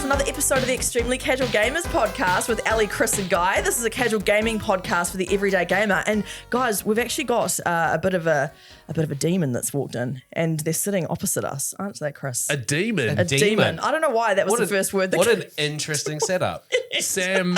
to another episode of the Extremely Casual Gamers podcast with Ellie, Chris and Guy. This is a casual gaming podcast for the everyday gamer. And guys, we've actually got a bit of a demon that's walked in and they're sitting opposite us. Aren't they, Chris? A demon? A demon. I don't know why that was the first word. What an interesting setup. Sam,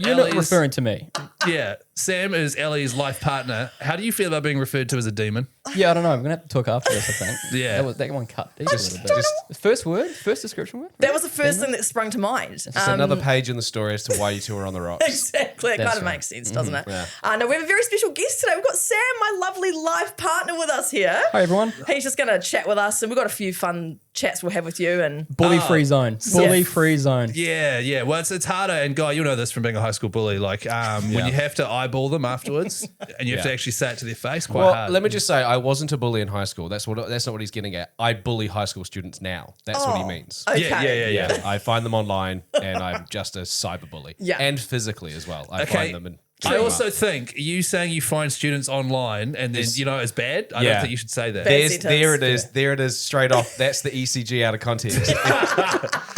You're not referring to me. Yeah, Sam is Ellie's life partner. How do you feel about being referred to as a demon? Yeah, I don't know. I'm going to have to talk after this, I think. Yeah. That one cut deep a little bit. First word? First description word? That was the first thing that sprung to mind. It's another page in the story as to why you two are on the rocks. Exactly. It That's kind of right. makes sense, doesn't it? Yeah. No, we have a very special guest today. We've got Sam, my lovely life partner, with us here. Hi, everyone. He's just going to chat with us, and we've got a few fun chats we'll have with you. And Bully-free zone. Bully-free zone. Yeah. Well, it's harder. And Guy, you know this from being a high school bully. Like when you have to eyeball them afterwards and you have to actually say it to their face, quite Well, hard. let me just say, I wasn't a bully in high school. That's not what he's getting at. I bully high school students now. That's what he means. Okay. Yeah. I find them online, and I'm just a cyberbully. Yeah. And physically as well. I Okay. find them. And I also think you saying you find students online and then, it's bad. I don't think you should say that. Bad sentence. There it is, straight off. That's the ECG out of context.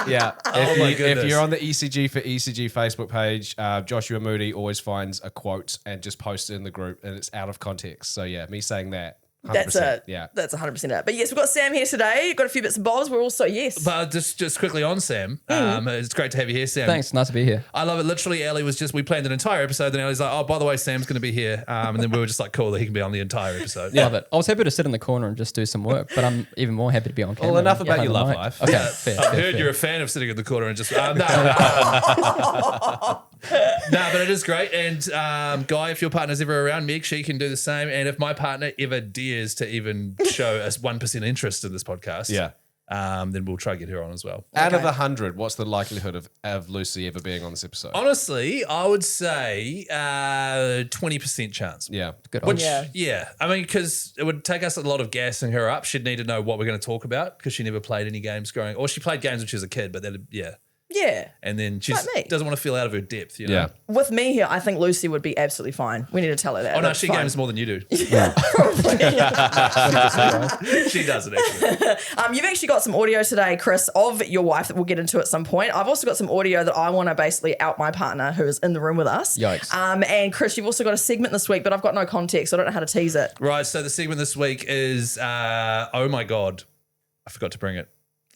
Yeah. my If goodness. you're on the ECG for ECG Facebook page, Joshua Moody always finds a quote and just posts it in the group, and it's out of context. So yeah, me saying that. 100%, That's it. Yeah. That's 100% it. But yes, we've got Sam here today. You've got a few bits and bobs. We're also, But just quickly on Sam, it's great to have you here, Sam. Thanks. Nice to be here. I love it. Literally, Ellie we planned an entire episode, then Ellie's like, oh, by the way, Sam's going to be here. And then we were just like, cool, that he can be on the entire episode. Love it. I was happy to sit in the corner and just do some work, but I'm even more happy to be on camera. Well, enough and about have your the love mic. life. Okay, Yeah, fair. I've heard you're a fan of sitting in the corner and just no, but it is great. And Guy, if your partner's ever around, make sure you can do the same. And if my partner ever dares to even show us 1% interest in this podcast, then we'll try to get her on as well. Out of 100, what's the likelihood of Lucy ever being on this episode? Honestly, I would say 20% chance. Yeah. Good on Which, you. yeah. I mean, because it would take us a lot of gassing her up. She'd need to know what we're going to talk about because she never played any games or she played games when she was a kid, but Yeah. And then she Like me. doesn't want to feel out of her depth, you know? Yeah. With me here, I think Lucy would be absolutely fine. We need to tell her that. Oh, no, That's she fine. games more than you do. Probably. She doesn't, actually. You've actually got some audio today, Chris, of your wife that we'll get into at some point. I've also got some audio that I want to basically out my partner who is in the room with us. Yikes. And Chris, you've also got a segment this week, but I've got no context, so I don't know how to tease it. Right, so the segment this week is, oh my God, I forgot to bring it.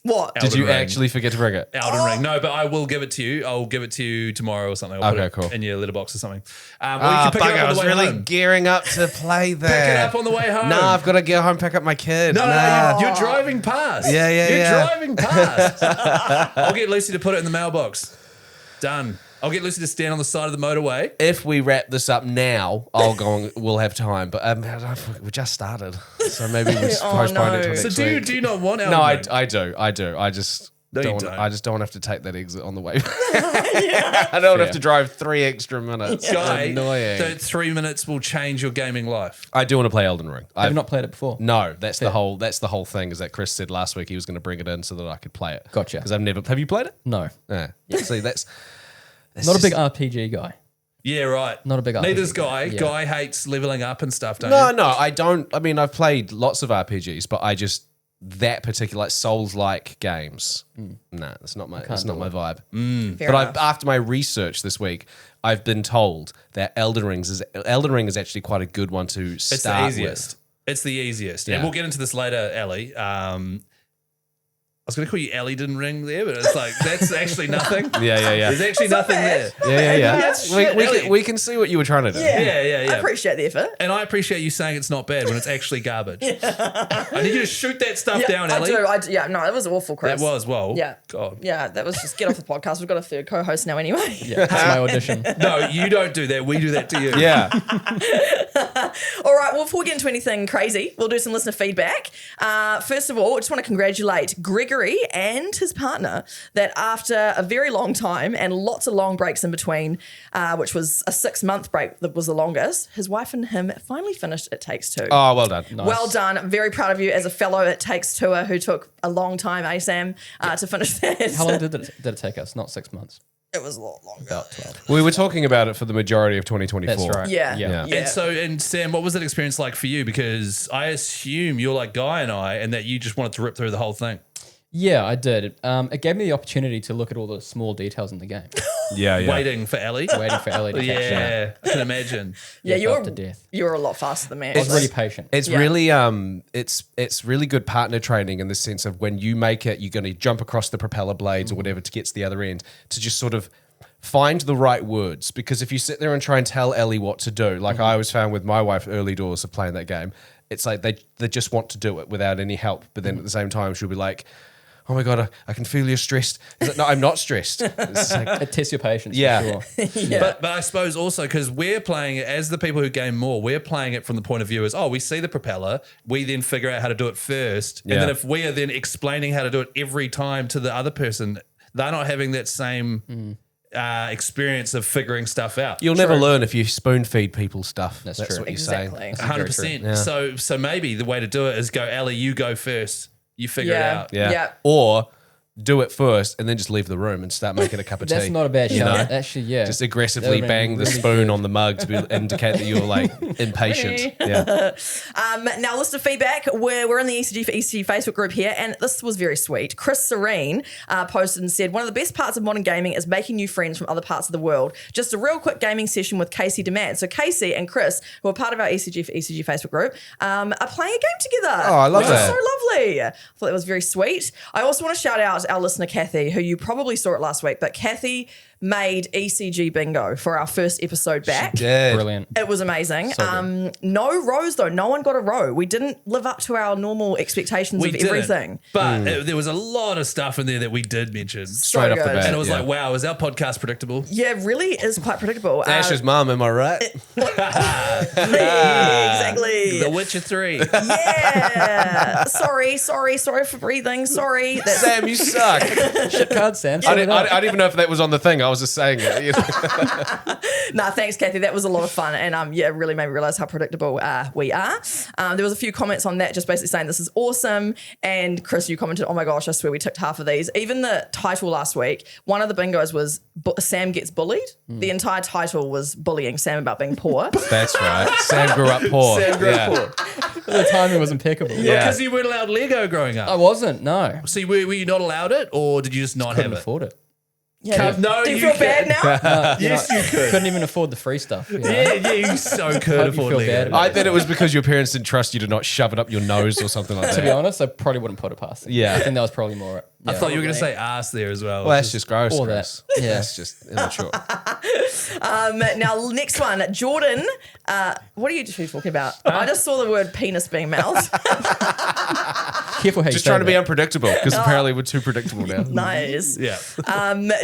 What? Did Elden you Ring. actually forget to bring it? Elden Ring. No, but I will give it to you. I'll give it to you tomorrow or something. I'll put Okay, it cool. in your letterbox or something. Or you Ah, can pick it bugger, up I on was the way really home. gearing up to play that. Pick it up on the way home. No, I've got to go home, pick up my kid. No, Nah. you're driving past. Yeah, You're yeah. driving past. I'll get Lucy to put it in the mailbox. Done. I'll get Lucy to stand on the side of the motorway. If we wrap this up now, we'll have time. But we just started, so maybe we just postpone no. it till So next do you, week. do you not want Elden No, Ring? I do. I just No, you don't. don't. I just don't want to have to take that exit on the way. I don't want to have to drive 3 extra minutes. Guy, Annoying. that 3 minutes will change your gaming life. I do want to play Elden Ring. Have you not played it before? No, that's the whole thing. Is that Chris said last week he was going to bring it in so that I could play it. Gotcha. Because I've never. Have you played it? No. Yeah. See, that's Not a big just- RPG guy. Yeah, right. Not a big Neither's RPG. Guy. Yeah. Guy hates leveling up and stuff, don't No, you? no, I don't. I mean, I've played lots of RPGs, but I just that particular like Souls-like games. Nah, that's not my vibe. Fair But enough. after my research this week, I've been told that Elden Ring is actually quite a good one to It's start the easiest. with. It's the easiest. Yeah. And we'll get into this later, Ellie. I was going to call you Elden Ring there, but it's like, that's actually nothing. Yeah. There's actually nothing there. Yeah. That's We, shit, we, Ellie. can, we can see what you were trying to do. Yeah. I appreciate the effort. And I appreciate you saying it's not bad when it's actually garbage. I need you to shoot that stuff down, Ellie. I do. Yeah, no, it was awful, Chris. That was, well, Yeah. God. Yeah, that was just get off the podcast. We've got a third co-host now anyway. Yeah, that's my audition. No, you don't do that. We do that to you. Yeah. All right, well, before we get into anything crazy, we'll do some listener feedback. First of all, I just want to congratulate Gregory and his partner that after a very long time and lots of long breaks in between, which was a 6-month break that was the longest, his wife and him finally finished It Takes Two. Oh, well done. Well done. I'm very proud of you as a fellow It Takes Twoer who took a long time, Sam, to finish that. How long did it take us? Not 6 months. It was a lot longer. About 12. We were talking about it for the majority of 2024. That's right. Yeah. And Sam, what was that experience like for you? Because I assume you're like Guy and I, and that you just wanted to rip through the whole thing. Yeah, I did. It gave me the opportunity to look at all the small details in the game, Yeah. Waiting for Ellie. waiting for Ellie to catch up. Yeah, I can imagine. Yeah, Death after death. you're a lot faster than me. I was really patient. It's Yeah. really it's really good partner training in the sense of when you make it, you're going to jump across the propeller blades or whatever to get to the other end to just sort of find the right words. Because if you sit there and try and tell Ellie what to do, like I always found with my wife early doors of playing that game, it's like they just want to do it without any help. But then at the same time, she'll be like, "Oh my God, I can feel you're stressed." Like, no, I'm not stressed. It's like, It tests your patience. Yeah. For sure. Yeah. But I suppose also because we're playing it as the people who game more, we're playing it from the point of view as, we see the propeller, we then figure out how to do it first. Yeah. And then if we are then explaining how to do it every time to the other person, they're not having that same experience of figuring stuff out. you'll never learn if you spoon feed people stuff. That's true. what you're Exactly. saying. 100%. Yeah. So maybe the way to do it is go, Ellie, you go first. You figure it Yeah. out. Yeah. Yeah. Or do it first and then just leave the room and start making a cup of tea. That's not a bad shout. Actually, yeah. Just That aggressively would've been bang the really spoon good. on the mug to indicate that you're like impatient. Yeah. Now, list of feedback. We're in the ECG for ECG Facebook group here, and this was very sweet. Chris Serene posted and said, one of the best parts of modern gaming is making new friends from other parts of the world. Just a real quick gaming session with Casey Demand. So Casey and Chris, who are part of our ECG for ECG Facebook group, are playing a game together. Oh, I love which that. is so lovely. I thought that was very sweet. I also want to shout out our listener, Kathy, who you probably saw it last week, but Kathy made ECG bingo for our first episode back. Yeah. Brilliant. It was amazing. So good. No rows though. No one got a row. We didn't live up to our normal expectations of didn't, everything. But there was a lot of stuff in there that we did mention. Straight off the good. bat. And it was yeah. like, wow, is our podcast predictable? Yeah, really is quite predictable. Ash's mum, am I right? Exactly. The Witcher 3. Yeah. Sorry for breathing. Sorry. That's, Sam, you suck. Shit card, Sam. I didn't even know if that was on the thing. I was just saying it. You know? nah, thanks, Kathy. That was a lot of fun, and yeah, it really made me realize how predictable we are. There was a few comments on that, just basically saying this is awesome. And Chris, you commented, "Oh my gosh, I swear we ticked half of these." Even the title last week, one of the bingos was Sam gets bullied. The entire title was bullying Sam about being poor. That's right. Sam grew up poor. Sam grew yeah. up poor. The timing was impeccable. Yeah. Because you weren't allowed Lego growing up. I wasn't. No. See, were you not allowed it, or did you just not Couldn't have it? afford it. Yeah. No, Do you you feel can. bad now? Yes, you could. Couldn't even afford the free stuff. You know? Yeah, you so could Hope you afford feel Lego. bad about I bet it was because your parents didn't trust you to not shove it up your nose or something like To be that. honest, I probably wouldn't put it past them. Yeah. I think that was probably more. I yeah. thought you were going to say ass there as well. Well, that's just gross. All Chris. that. Yeah. That's just immature. Now, next one, Jordan. What are you two talking about? I just saw the word penis being mouthed. Careful how you Just say trying to be that. unpredictable because apparently we're too predictable now. Nice. Yeah.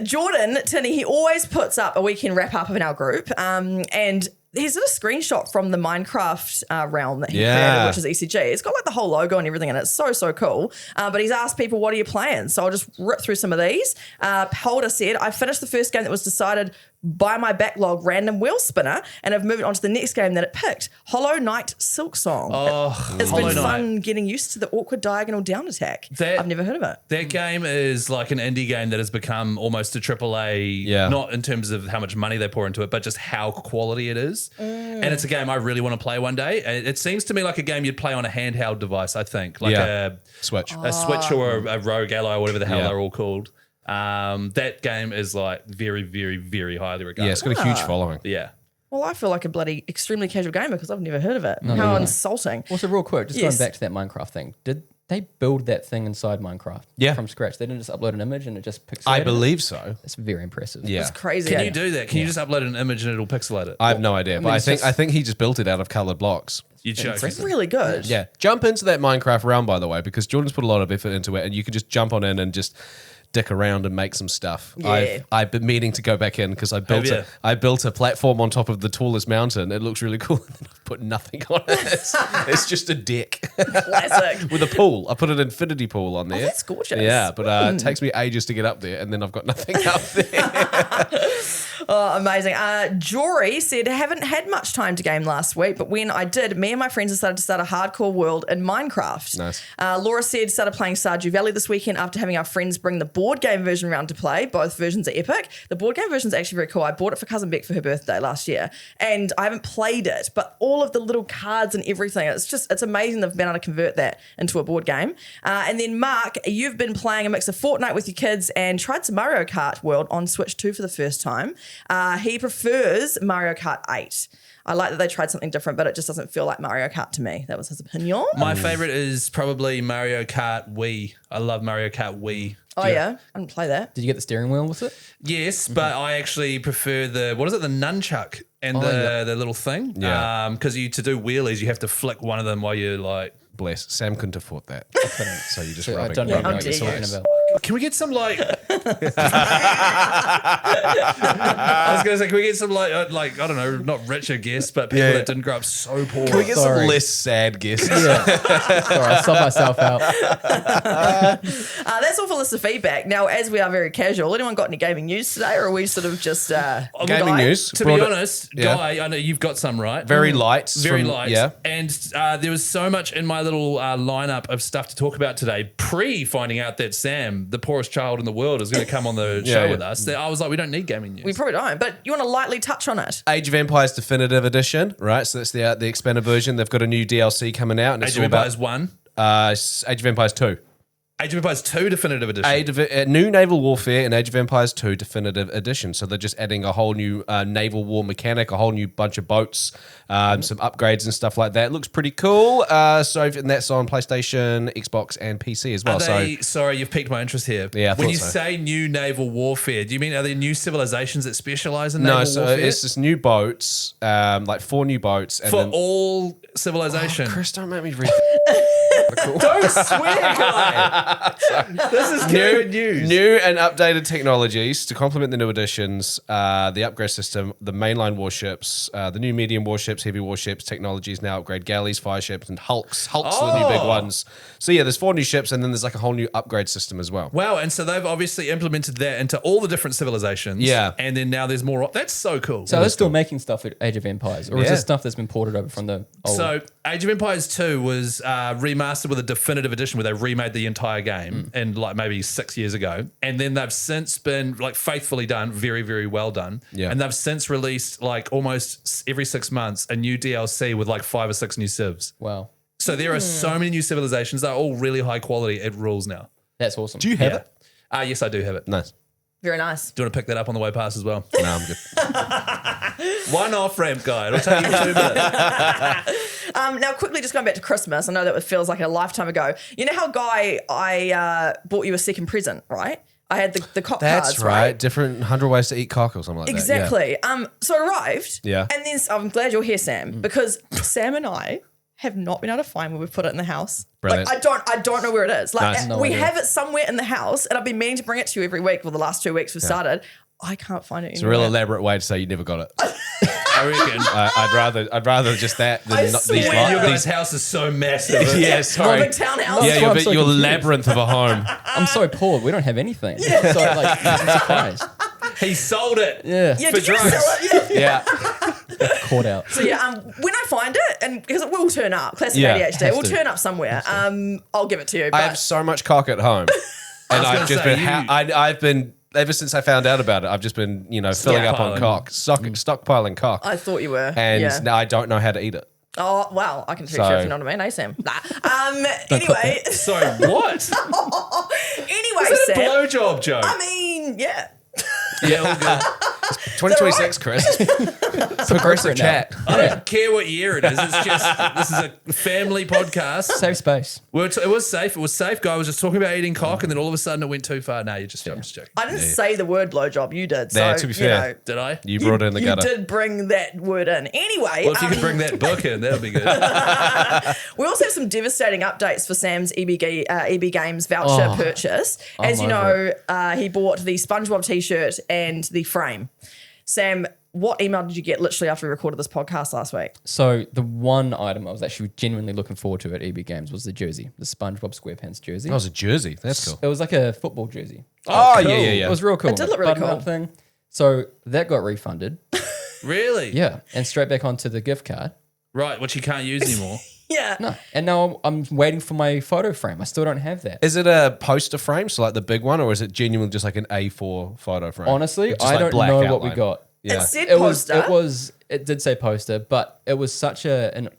Jordan, Tinny, he always puts up a weekend wrap up in our group. And he's got a screenshot from the Minecraft realm that he created, which is ECG. It's got like the whole logo and everything, and it's so cool. But he's asked people, what are you playing? So I'll just rip through some of these. Holder said, I finished the first game that was decided by my backlog random wheel spinner, and I've moved on to the next game that it picked, Hollow Knight Silk Song. Oh, It's Hollow been Knight. fun getting used to the awkward diagonal down attack. I've never heard of it. That game is like an indie game that has become almost a AAA, Yeah. not in terms of how much money they pour into it, but just how quality it is. And it's a game I really want to play one day. It seems to me like a game you'd play on a handheld device, I think. Like Switch. a Switch or a Rogue Ally or whatever the hell Yeah. they're all called. That game is like very, very, very highly regarded. Yeah, it's got a huge following. Yeah. Well, I feel like a bloody extremely casual gamer because I've never heard of it. How insulting. Also, real quick, just Yes. going back to that Minecraft thing. Did they build that thing inside Minecraft? Yeah. From scratch. They didn't just upload an image and it just pixelated. I it? believe so. That's very impressive. Yeah. It's crazy. Can eh? you do that? Can you just upload an image and it'll pixelate it? I have no idea, but mean, I it's think just- he just built it out of colored blocks. You joke. It's really good. Yeah, jump into that Minecraft realm, by the way, because Jordan's put a lot of effort into it, and you can just jump on in and just dick around and make some stuff. Yeah. I've been meaning to go back in because I you? built a platform on top of the tallest mountain. It looks really cool. And I've put nothing on it. It's just a deck Classic. with a pool. I put an infinity pool on there. Oh, that's gorgeous. Yeah, but it takes me ages to get up there, and then I've got nothing up there. Oh, amazing. Jory said, haven't had much time to game last week, but when I did, me and my friends decided to start a hardcore world in Minecraft. Nice. Laura said, started playing Stardew Valley this weekend after having our friends bring the board game version around to play. Both versions are epic. The board game version is actually very cool. I bought it for Cousin Beck for her birthday last year, and I haven't played it, but all of the little cards and everything, it's amazing they've been able to convert that into a board game. And then Mark, you've been playing a mix of Fortnite with your kids and tried some Mario Kart World on Switch 2 for the first time. He prefers Mario Kart 8. I like that they tried something different, but it just doesn't feel like Mario Kart to me. That was his opinion. My favorite is probably Mario Kart Wii. I love Mario Kart Wii. Oh, yeah? I didn't play that. Did you get the steering wheel with it? Yes, but I actually prefer the nunchuck and the little thing. Yeah. Because to do wheelies, you have to flick one of them while you're like... Bless. Sam couldn't afford that. So you just I rubbing. don't know Yeah, what you're talking about. Can we get some like... I was going to say, can we get some like I don't know, not richer guests, but people that didn't grow up so poor. Can we get Sorry. some less sad guests? Sorry, I sobbed myself out. That's all for listener feedback. Now, as we are very casual, anyone got any gaming news today, or are we sort of just... Gaming news. To be honest, Guy, I know you've got some, right? Very light. Very light. Yeah. And there was so much in my little lineup of stuff to talk about today, finding out that Sam, the poorest child in the world, is going to come on the show with us. That I was like, we don't need gaming news. We probably don't, but you want to lightly touch on it? Age of Empires Definitive Edition, right? So that's the expanded version. They've got a new DLC coming out. And it's Age of all Empires about, 1. Age of Empires 2. Age of Empires 2 Definitive Edition. New Naval Warfare and Age of Empires 2 Definitive Edition. So they're just adding a whole new naval war mechanic, a whole new bunch of boats, some upgrades and stuff like that. It looks pretty cool. And that's on PlayStation, Xbox, and PC as well. Sorry, you've piqued my interest here. Yeah, I when thought you so. say new naval warfare, do you mean are there new civilizations that specialize in naval No, so warfare? it's just new boats, like 4 new boats. And For then, all civilization. Chris, don't make me read Don't swear, guy. This is good news. New and updated technologies to complement the new additions, the upgrade system, the mainline warships, the new medium warships, heavy warships, technologies now upgrade galleys, fireships, and hulks. Hulks are the new big ones. So yeah, there's 4 new ships, and then there's like a whole new upgrade system as well. Wow, and so they've obviously implemented that into all the different civilizations. Yeah. And then now there's more. That's so cool. So they're still making stuff at Age of Empires, or is this stuff that's been ported over from the old? So Age of Empires 2 was remastered with a definitive edition where they remade the entire game and like maybe 6 years ago. And then they've since been like faithfully done, very, very well done. Yeah. And they've since released like almost every 6 months a new DLC with like 5 or 6 new civs. Wow, So there are so many new civilizations. They're all really high quality. It rules now. that's awesome. Do you have it? Yes, I do have it. Nice. Very nice. Do you want to pick that up on the way past as well? No, I'm good. One off ramp guy. It'll take you 2 minutes. Now, quickly, just going back to Christmas. I know that it feels like a lifetime ago. You know how, Guy, I bought you a second present, right? I had the cock That's cards, right. Different 100 ways to eat cock or something like that. Exactly. So it arrived. Yeah. And then I'm glad you're here, Sam, because Sam and I have not been able to find where we've put it in the house. Brilliant. Like I don't know where it is. Like Nice. No we idea. have it somewhere in the house, and I've been meaning to bring it to you every week for the last 2 weeks we've started. I can't find it It's a anywhere. real elaborate way to say you never got it. I reckon. I'd rather just that than I not swear. these. Your These guys' house is so massive. yeah, Well, sorry. big townhouse. Yeah, That's why I'm so your confused. labyrinth of a home. I'm so poor. We don't have anything. So like, I'm surprised. He sold it. Yeah, Yeah, for did you drugs. sell it? Yeah. Yeah. caught out. So yeah, when I find it, and because it will turn up, classic Yeah, ADHD, has will to. turn up somewhere. I'll give it to you. I But have so much cock at home, and gonna I've just say, been. I've been ever since I found out about it. I've just been, filling up on Stockpiling. cock, stockpiling cock, I thought you were. and yeah. now I don't know how to eat it. Oh wow, I can teach you So- if you know what I mean, eh, Sam? Nah. Anyway, Sorry, what? anyway, Is that a Sam. blowjob joke? I mean, yeah. Yeah, all good. 2026, Chris. Progressive now. chat. I don't care what year it is. It's just this is a family podcast. Safe space. It was safe. It was safe. Guy was just talking about eating cock, and then all of a sudden it went too far. No, I'm just joking. I didn't say the word blowjob. You did. So Yeah, to be fair. Did I? You brought it in the you gutter. did bring that word in. Anyway, Well, if you could bring that book in, that would be good. we also have some devastating updates for Sam's EB Games voucher purchase. As you know, he bought the SpongeBob t-shirt and the frame. Sam, what email did you get literally after we recorded this podcast last week? So the one item I was actually genuinely looking forward to at EB Games was the jersey, the SpongeBob SquarePants jersey. That was a jersey. That's cool. It was like a football jersey. Oh, cool. yeah. It was real cool. It did look really Button-up cool. thing. So that got refunded. Really? Yeah. And straight back onto the gift card. Right, which you can't use anymore. Yeah. No. And now I'm waiting for my photo frame. I still don't have that. Is it a poster frame, so like the big one, or is it genuinely just like an A4 photo frame? Honestly, Just I like don't black know what outline. we got. Yeah. It said It poster. it did say poster, but it was such everyone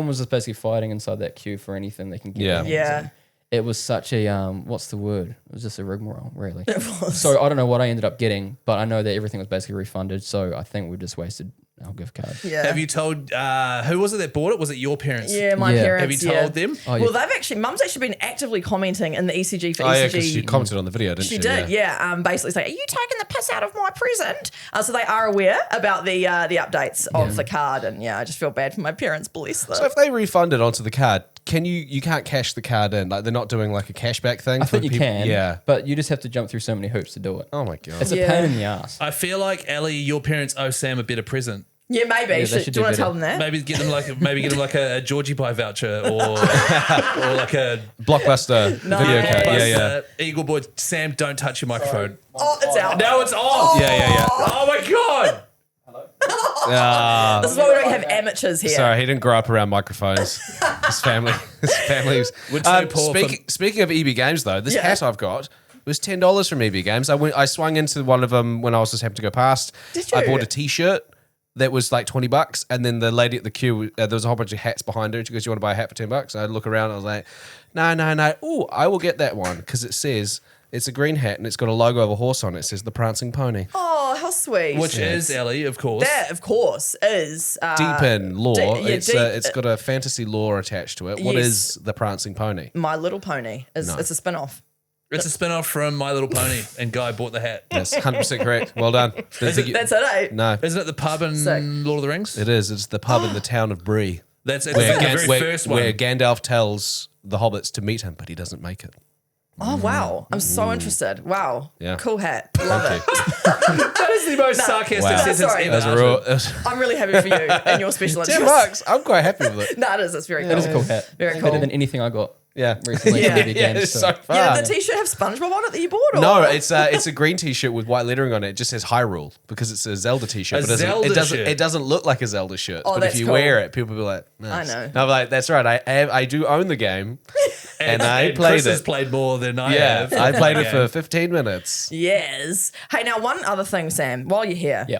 was just basically fighting inside that queue for anything they can get. Yeah. their hands Yeah. on. It was such a what's the word? It was just a rigmarole, really. It was. So I don't know what I ended up getting, but I know that everything was basically refunded. So I think we just wasted our gift card. Yeah. Have you told who was it that bought it? Was it your parents? Yeah, my Yeah. parents. Have you told them? Oh, Well, Mum's actually been actively commenting in the ECG for Oh, yeah, ECG. because she commented on the video, didn't she? She did, yeah. Basically saying, "Are you taking the piss out of my present?" So they are aware about the updates of the card, and I just feel bad for my parents. Bless them. So if they refund it onto the card, you can't cash the card in? Like they're not doing like a cashback thing? I think you can, Yeah. but you just have to jump through so many hoops to do it. Oh my God. It's a Yeah. pain in the ass. I feel like Ellie, your parents owe Sam a better present. Yeah, maybe. they Should, should do you do want to tell better. them that? Maybe get them like a Georgie Pie voucher or like a Blockbuster video card. Yeah, yeah. Eagle Boy. Sam, don't touch your microphone. Oh, it's out. Now it's off. Yeah. Oh my god. This is why we don't have amateurs here. Sorry, he didn't grow up around microphones. His family was. Would say poor Speaking of EB Games, though, this Yeah. hat I've got was $10 from EB Games. I swung into one of them when I was just happened to go past. Did I you? bought a T-shirt that was like $20, and then the lady at the queue, there was a whole bunch of hats behind her. She goes, "You want to buy a hat for $10?" I look around, and I was like, "No. Ooh, I will get that one because it says." It's a green hat and it's got a logo of a horse on it. It says the Prancing Pony. Oh, how sweet. Which is Ellie, of course. that, of course, is Deep in lore. deep- It's got a fantasy lore attached to it. What Yes. is the Prancing Pony? My Little Pony. It's a spin-off. It's a spin-off from My Little Pony, and Guy bought the hat. Yes, 100% correct. Well done. Is it- That's it, eh? No, Isn't it the pub in Sick. Lord of the Rings? it is. It's the pub in the town of Bree. It's the Where, very first one. where Gandalf tells the hobbits to meet him, but he doesn't make it. Oh, wow. I'm so interested. Wow. Yeah. Cool hat. Love it. That is the most sarcastic Wow. sentence Sorry. ever. That was a uttered. real. I'm really happy for you and your special interest. $10. I'm quite happy with it. No, it is. It's very cool. That is a cool hat. Very It's cool. better than anything I got Yeah. recently. Yeah. from EB Yeah, Games, it's so- so far. Yeah, did the t-shirt have SpongeBob on it that you bought? Or? No, it's a green T-shirt with white lettering on it. It just says Hyrule because it's a Zelda T-shirt. A but Zelda shirt. It doesn't look like a Zelda shirt. Oh, but that's if you cool. wear it, people will be like, nice. I know. No, I'm like, that's right. I do own the game, and I played Chris has it. played more than I Yeah, have. I played it Yeah. for 15 minutes. Yes. Hey, now one other thing, Sam, while you're here. Yeah.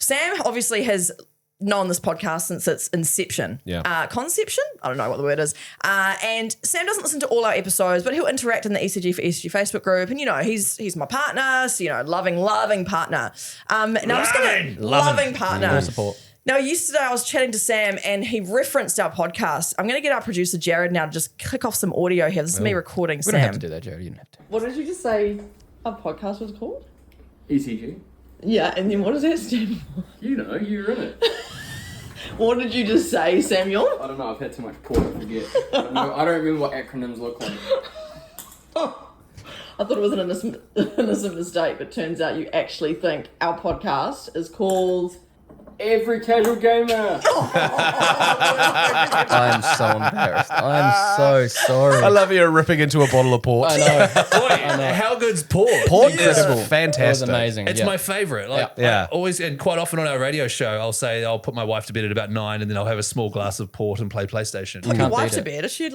Sam obviously has known this podcast since its inception. Yeah. Conception? I don't know what the word is. And Sam doesn't listen to all our episodes, but he'll interact in the ECG for ECG Facebook group. And, he's my partner, so, loving partner. Now I'm just going to... Loving partner. More support. Now, yesterday I was chatting to Sam and he referenced our podcast. I'm going to get our producer Jared now to just click off some audio here. This is me recording We Sam. don't have to do that, Jared. You don't have to. What did you just say our podcast was called? ECG. Yeah, and then what does that stand for? You know, you're in it. What did you just say, Samuel? I don't know, I've had too much port, I forget. I don't remember what acronyms look like. I thought it was an innocent mistake, but turns out you actually think our podcast is called... Every casual gamer! I'm so embarrassed. I'm so sorry. I love you ripping into a bottle of port. I know. Boy, how good's Port? Port Incredible. is fantastic. That was amazing. It's yeah. my favorite. Like, Yeah. I always, and quite often on our radio show, I'll put my wife to bed at about 9, and then I'll have a small glass of port and play PlayStation. Put your Can't wife beat to it. bed. Does she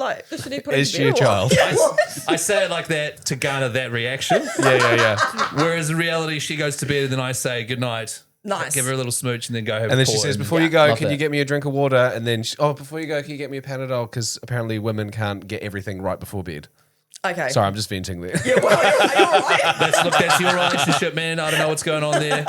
put Is to she bed a or child? what? I say it like that to garner that reaction. Yeah. Whereas in reality, she goes to bed and then I say good night. Nice. Give her a little smooch and then go have And a then she port says, and- before you go, Love can you that. get me a drink of water? And then, before you go, can you get me a Panadol? Because apparently women can't get everything right before bed. Okay. Sorry, I'm just venting there. Yeah, well, you're all right. That's your relationship, man. I don't know what's going on there.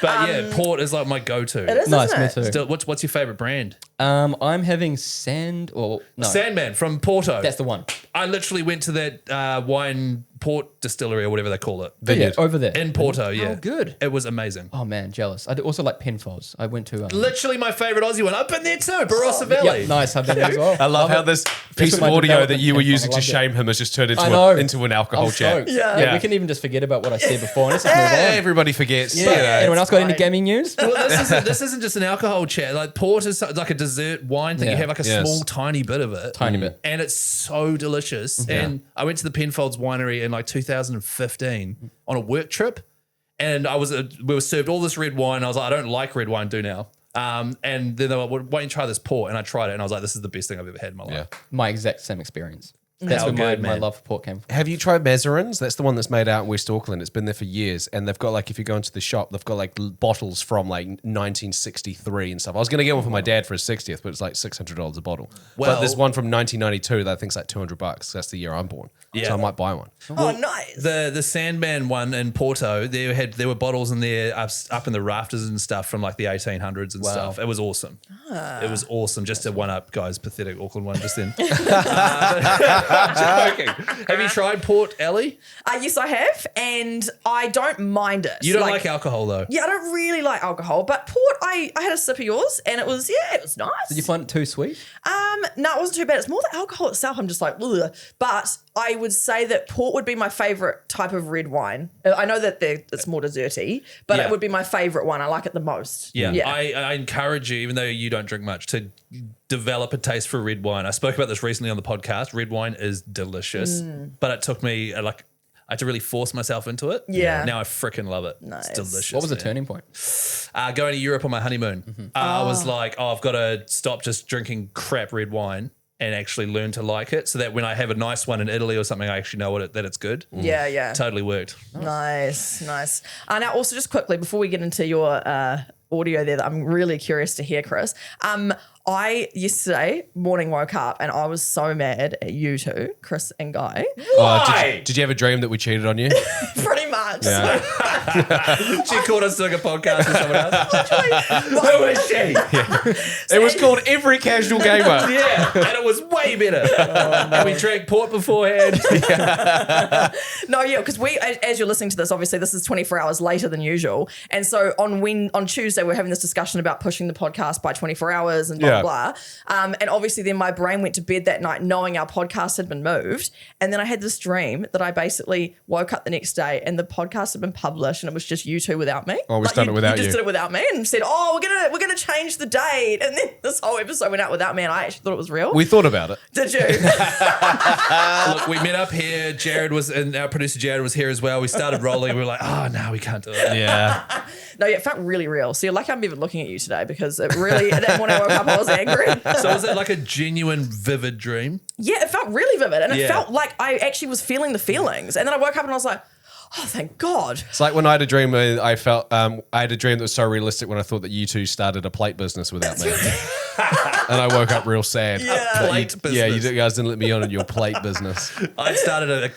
But yeah, port is like my go-to. It is, Nice, isn't me it? too. Still, what's your favorite brand? I'm having Sandman from Porto. That's the one. I literally went to that wine port distillery or whatever they call it. Vineyard. Yeah, over there. In Porto, yeah. Oh, good. It was amazing. Oh man, jealous. I also like Penfolds. I went to. Literally my favorite Aussie one. I've been there too, Barossa Valley. Yep, nice. I've been there as well. I love how this piece of my audio that development you were came from. using I to loved it. shame him has just turned I know. into an alcohol I'm chat. stoked. Yeah. We can even just forget about what I said before and let's just move on. Everybody forgets. Yeah. you know. Anyone else got any fine. gaming news? Well, this isn't just an alcohol chat. Like port is like a dessert wine thing. Yeah. You have like a small, tiny bit of it. Tiny bit. And it's so delicious. And I went to the Penfolds winery in like 2015 on a work trip, and we were served all this red wine. I was like, I don't like red wine, do now. And then they were like, why don't you try this port? And I tried it, and I was like, this is the best thing I've ever had in my life. My exact same experience. That's How where good, my man. love for port came from. Have you tried Mazarins? That's the one that's made out in West Auckland. It's been there for years. And they've got like, if you go into the shop, they've got like bottles from like 1963 and stuff. I was going to get one for my dad for his 60th, but it's like $600 a bottle. Well- but there's one from 1992 that I think's like $200. That's the year I'm born. Yeah. So I might buy one. Oh, nice. The Sandman one in Porto, there were bottles in there up in the rafters and stuff from like the 1800s and stuff. It was awesome. It was awesome. Just to one up guys' pathetic Auckland one just then. I'm joking. Have you tried Port, Ellie? Yes, I have, and I don't mind it. You don't like alcohol though. Yeah, I don't really like alcohol, but port, I had a sip of yours, and it was nice. Did you find it too sweet? No, it wasn't too bad. It's more the alcohol itself. I'm just like, ugh. But I would say that port would be my favorite type of red wine. I know that it's more desserty, but Yeah. it would be my favorite one. I like it the most. Yeah. I encourage you, even though you don't drink much, to develop a taste for red wine. I spoke about this recently on the podcast. Red wine is delicious, but it took me I had to really force myself into it. Yeah. Now I freaking love it. Nice. It's delicious. What was the man. turning point? Going to Europe on my honeymoon. I was like, I've got to stop just drinking crap red wine and actually learn to like it, so that when I have a nice one in Italy or something, I actually know that it's good. Yeah. Totally worked. Nice. Now, also just quickly before we get into your audio there, that I'm really curious to hear, Chris. I yesterday morning woke up and I was so mad at you two, Chris and Guy. Did you have a dream that we cheated on you? Pretty much. Yeah. She called us doing a podcast with someone else. Who is she? It was called Every Casual Gamer. Yeah, and it was way better. And we drank port beforehand. No, yeah, because as you're listening to this, obviously this is 24 hours later than usual. And so on Tuesday, we're having this discussion about pushing the podcast by 24 hours and blah, blah. And obviously then my brain went to bed that night knowing our podcast had been moved. And then I had this dream that I basically woke up the next day and the podcast had been published and it was just you two without me. Oh, we've done it without you. you. just did it without me and said, we're gonna change the date. And then this whole episode went out without me and I actually thought it was real. We thought about it. Did you? Look, we met up here. And our producer Jared was here as well. We started rolling. We were like, oh, no, we can't do it. Yeah. No, yeah, it felt really real. So you're lucky I'm even looking at you today because it really, that morning I woke up, I was angry. So was it like a genuine, vivid dream? Yeah, it felt really vivid. And it Yeah. felt like I actually was feeling the feelings. And then I woke up and I was like, oh, thank God. It's like when I had a dream where I felt, I had a dream that was so realistic when I thought that you two started a plate business without me. And I woke up real sad. Yeah. Plate business. Yeah, you guys didn't let me on in your plate business. I started a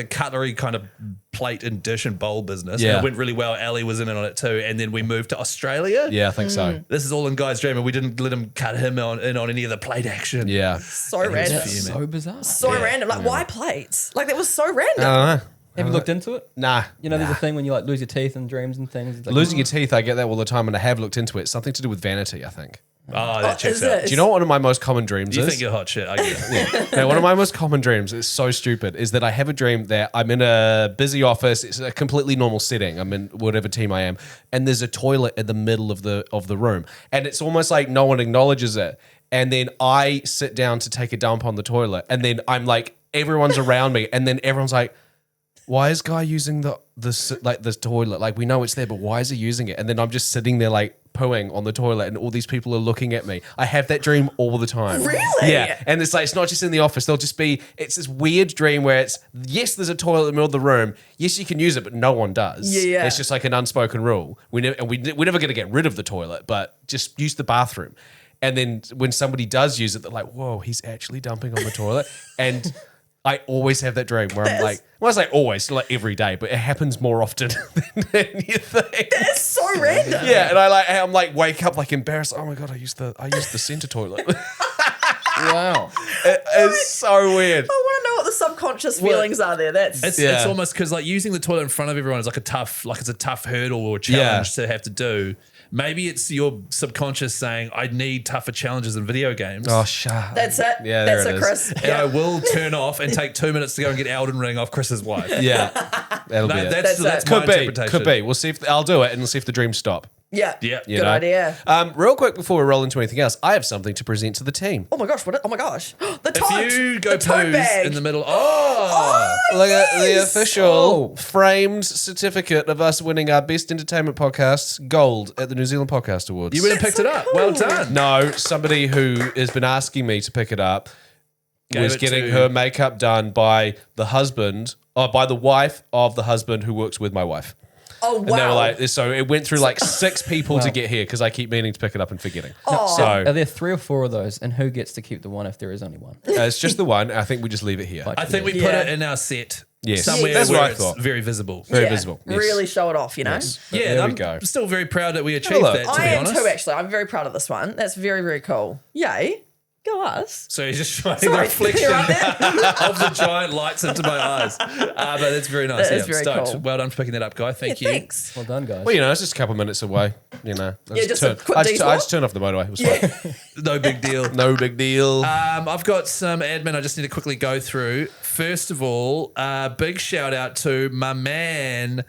cutlery kind of plate and dish and bowl business. Yeah. And it went really well. Ellie was in it on it too. And then we moved to Australia. Yeah, I think so. This is all in Guy's dream, and we didn't let him cut him in on any of the plate action. Yeah. So And he was random. fuming. So bizarre. So random. Like, why plates? Like, that was so random. I don't know. Have you looked into it? Nah. You know, there's a thing when you like lose your teeth in dreams and things. It's like, Losing your teeth, I get that all the time, and I have looked into it. It's something to do with vanity, I think. Oh, that checks is out. it? Do you know what one of my most common dreams You is? think you're hot shit. I get it. Now, one of my most common dreams is so stupid is that I have a dream that I'm in a busy office. It's a completely normal setting. I'm in whatever team I am, and there's a toilet in the middle of the room, and it's almost like no one acknowledges it. And then I sit down to take a dump on the toilet, and then I'm like, everyone's around me, and then everyone's like, why is Guy using the toilet? Like, we know it's there, but why is he using it? And then I'm just sitting there like pooing on the toilet and all these people are looking at me. I have that dream all the time. Really? Yeah. And it's like, it's not just in the office. It's this weird dream where it's, yes, there's a toilet in the middle of the room. Yes, you can use it, but no one does. Yeah. It's just like an unspoken rule. We're never going to get rid of the toilet, but just use the bathroom. And then when somebody does use it, they're like, whoa, he's actually dumping on the toilet. And I always have that dream where I'm like, well, I say always, like every day, but it happens more often than you think. That's so random. Yeah, and I'm like wake up like embarrassed. Oh my god, I used the center toilet. wow. It is so weird. I want to know what the subconscious feelings are there. It's Yeah. almost because like using the toilet in front of everyone is like it's a tough hurdle or challenge to have to do. Maybe it's your subconscious saying, I need tougher challenges in video games. Oh, shut. That's it. Yeah, That's there it, it Chris. And I will turn off and take 2 minutes to go and get Elden Ring off Chris's wife. Yeah, that'll be it. That's That's my Could be. interpretation. Could be. We'll see if I'll do it and we'll see if the dreams stop. Yeah. Yeah. You Good know? idea. Real quick before we roll into anything else, I have something to present to the team. Oh my gosh! Oh my gosh! The tote. If you go the tote poos bag. in the middle, oh, Look at the yes! official framed certificate of us winning our Best Entertainment Podcast Gold at the New Zealand Podcast Awards. you went and picked it up. Well done. No, somebody who has been asking me to pick it up Gave was it getting to- her makeup done by the husband, or by the wife of the husband who works with my wife. Oh And they were wow! like, so it went through like 6 people to get here because I keep meaning to pick it up and forgetting. So Are there 3 or 4 of those? And who gets to keep the one if there is only one? it's just the one. I think we just leave it here. I think we put Yeah. it in our set. Yes. Somewhere That's where what I it's thought. very visible. Very visible. Yes. Really show it off, you know. Yes. But Yeah, there and we go. I'm still very proud that we achieved look. that, to I be am honest. too, actually. I'm very proud of this one. That's very, very cool. Yay. Go us. So you're just showing the Sorry, reflection you're right there. of the giant lights into my eyes. But that's very nice. That Yeah, is very stoked. cool. Well done for picking that up, Guy. Thank you. Thanks. Well done, guys. Well, you know, it's just a couple minutes away. You know, just a quick I detour. just turned off the motorway. It was fine. No big deal. No big deal. I've got some admin I just need to quickly go through. First of all, big shout out to my man,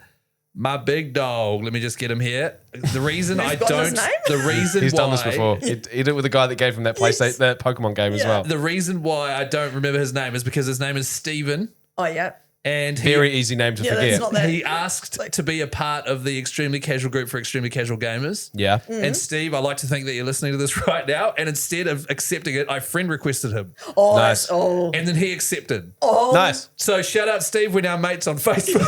my big dog. Let me just get him here. The reason I got his don't, name? the reason He's why, done this before. He did it with the guy that gave him that PlayStation, that Pokemon game as Yeah. well. the reason why I don't remember his name is because his name is Steven, Oh yeah. and Very easy name to Yeah, forget. that's not that. he asked to be a part of the extremely casual group for extremely casual gamers. Yeah. And Steve, I like to think that you're listening to this right now. And instead of accepting it, I friend requested him, Oh, Nice. Oh. and then he accepted. Nice. So shout out Steve, we're now mates on Facebook.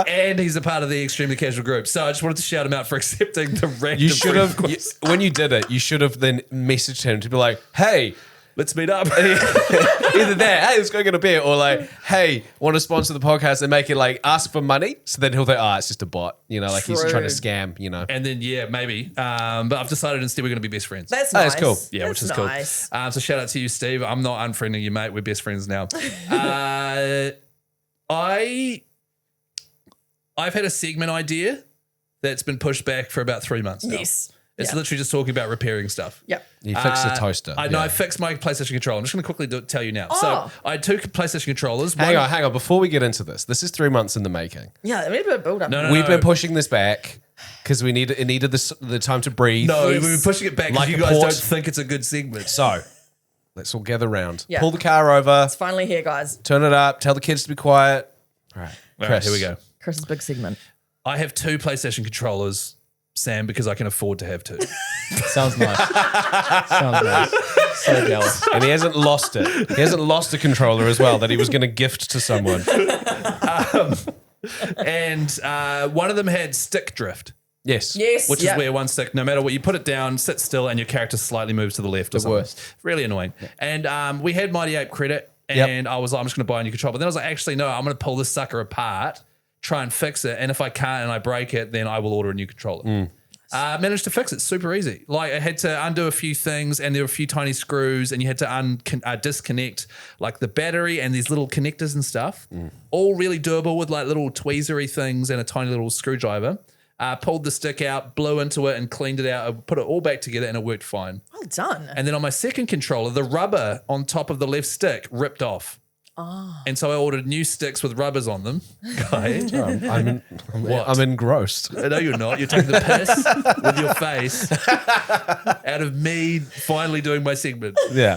And he's a part of the extremely casual group. So I just wanted to shout him out for accepting the random You should friend have, request. when you did it, you should have then messaged him to be like, hey, Let's meet up. either that, hey, let's go get a beer, or like, hey, want to sponsor the podcast and make it like ask for money? So then he'll think, it's just a bot, you know, like he's True. trying to scam, you know. And then, yeah, maybe. But I've decided instead we're going to be best friends. That's Oh, nice. that's cool. Yeah, which is nice. cool. So shout out to you, Steve. I'm not unfriending you, mate. We're best friends now. I've had a segment idea that's been pushed back for about 3 months now. Yes. It's Yeah. literally just talking about repairing stuff. Yep. You fixed the toaster. I know Yeah. I fixed my PlayStation controller. I'm just going to quickly tell you now. Oh. So I had 2 PlayStation controllers. Hang One- on. Before we get into this, this is 3 months in the making. Yeah, we need a bit of build up. No, We've been pushing this back because it needed the time to breathe. No, Yes. we've been pushing it back because Like you a guys port. don't think it's a good segment. So let's all gather around. Yeah. Pull the car over, It's finally here, guys. turn it up, tell the kids to be quiet. All right. All right, Chris. here we go. Chris's big segment. I have 2 PlayStation controllers, Sam, because I can afford to have 2. Sounds nice. Sounds nice. So jealous. And he hasn't lost it. He hasn't lost a controller as well that he was going to gift to someone. And one of them had stick drift, Yes. Yes. which yeah. is where one stick, no matter what, you put it down, sit still, and your character slightly moves to the left or something. worst. Really annoying. And we had Mighty Ape credit, Yep. and I was like, I'm just going to buy a new controller. But then I was like, actually, no, I'm going to pull this sucker apart, try and fix it. And if I can't and I break it, then I will order a new controller. Managed to fix it super easy. Like I had to undo a few things, and there were a few tiny screws, and you had to disconnect like the battery and these little connectors and stuff. All really doable with like little tweezery things and a tiny little screwdriver. Pulled the stick out, blew into it, and cleaned it out. Put it all back together, and it worked fine. Well done. And then on my second controller, the rubber on top of the left stick ripped off. And so I ordered new sticks with rubbers on them. Guy, I'm engrossed. no, you're not. You're taking the piss with your face out of me finally doing my segment. Yeah.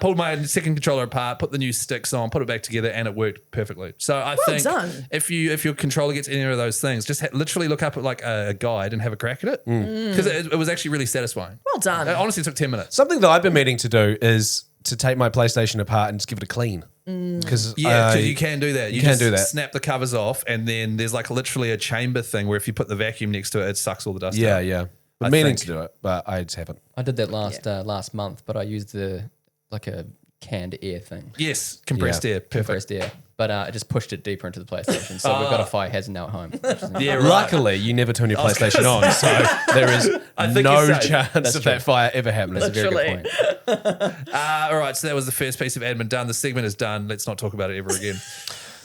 Pulled my second controller apart, put the new sticks on, put it back together, and it worked perfectly. So I think done. if your controller gets any of those things, just literally look up at like a guide and have a crack at it because it was actually really satisfying. Well done. It honestly took 10 minutes. Something that I've been meaning to do is to take my PlayStation apart and just give it a clean. Because Yeah, because you can do that. You can just do that. Snap the covers off, and then there's like literally a chamber thing where if you put the vacuum next to it, it sucks all the dust Yeah, out. yeah. I I'm meaning think. to do it, but I just haven't. I did that last month, but I used a canned air thing. Yes, compressed Yeah. air. Perfect. Compressed air. But I just pushed it deeper into the PlayStation. So we've got a fire hazard now at home. Yeah, right. Luckily, you never turn your PlayStation on, so there is think no you're safe. chance of that fire ever happening. That's a very Literally. good point. All right, so that was the first piece of admin done. The segment is done. Let's not talk about it ever again.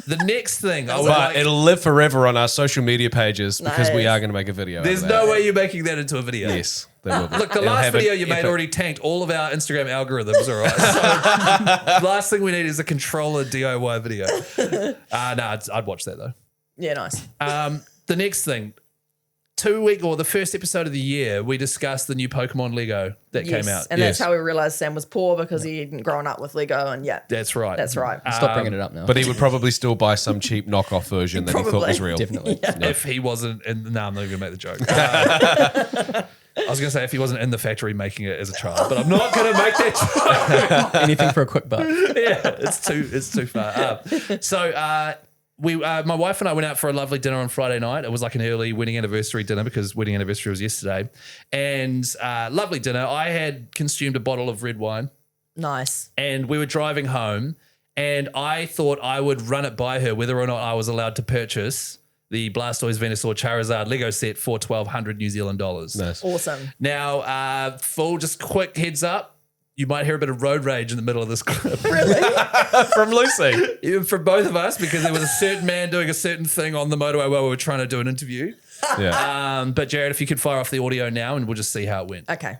The next thing, I would But like, it'll live forever on our social media pages because we Nice. are going to make a video. there's out of that. no way you're making that into a video. Yes, there will be. Look, the It'll last have an video you made epic- already tanked all of our Instagram algorithms, all right? So the last thing we need is a controller DIY video. No, I'd watch that though. Yeah, nice. The next thing, the first episode of the year, we discussed the new Pokemon Lego that came out. And that's how we realized Sam was poor because he hadn't grown up with Lego. And that's right. That's right. Stop bringing it up now. But he would probably still buy some cheap knockoff version that he thought was real. Definitely. If he wasn't in, no, I'm not even going to make the joke. I was going to say if he wasn't in the factory making it as a child, but I'm not going to make that joke. Anything for a quick buck. Yeah, it's too far. My wife and I went out for a lovely dinner on Friday night. It was like an early wedding anniversary dinner because wedding anniversary was yesterday. And lovely dinner. I had consumed a bottle of red wine. Nice. And we were driving home and I thought I would run it by her whether or not I was allowed to purchase the Blastoise, Venusaur, Charizard Lego set for 1,200 New Zealand dollars. Nice. Awesome. Now, just quick heads up. You might hear a bit of road rage in the middle of this clip. Really? From Lucy. Even for both of us, because there was a certain man doing a certain thing on the motorway while we were trying to do an interview. Yeah. But Jared, if you could fire off the audio now and we'll just see how it went. Okay.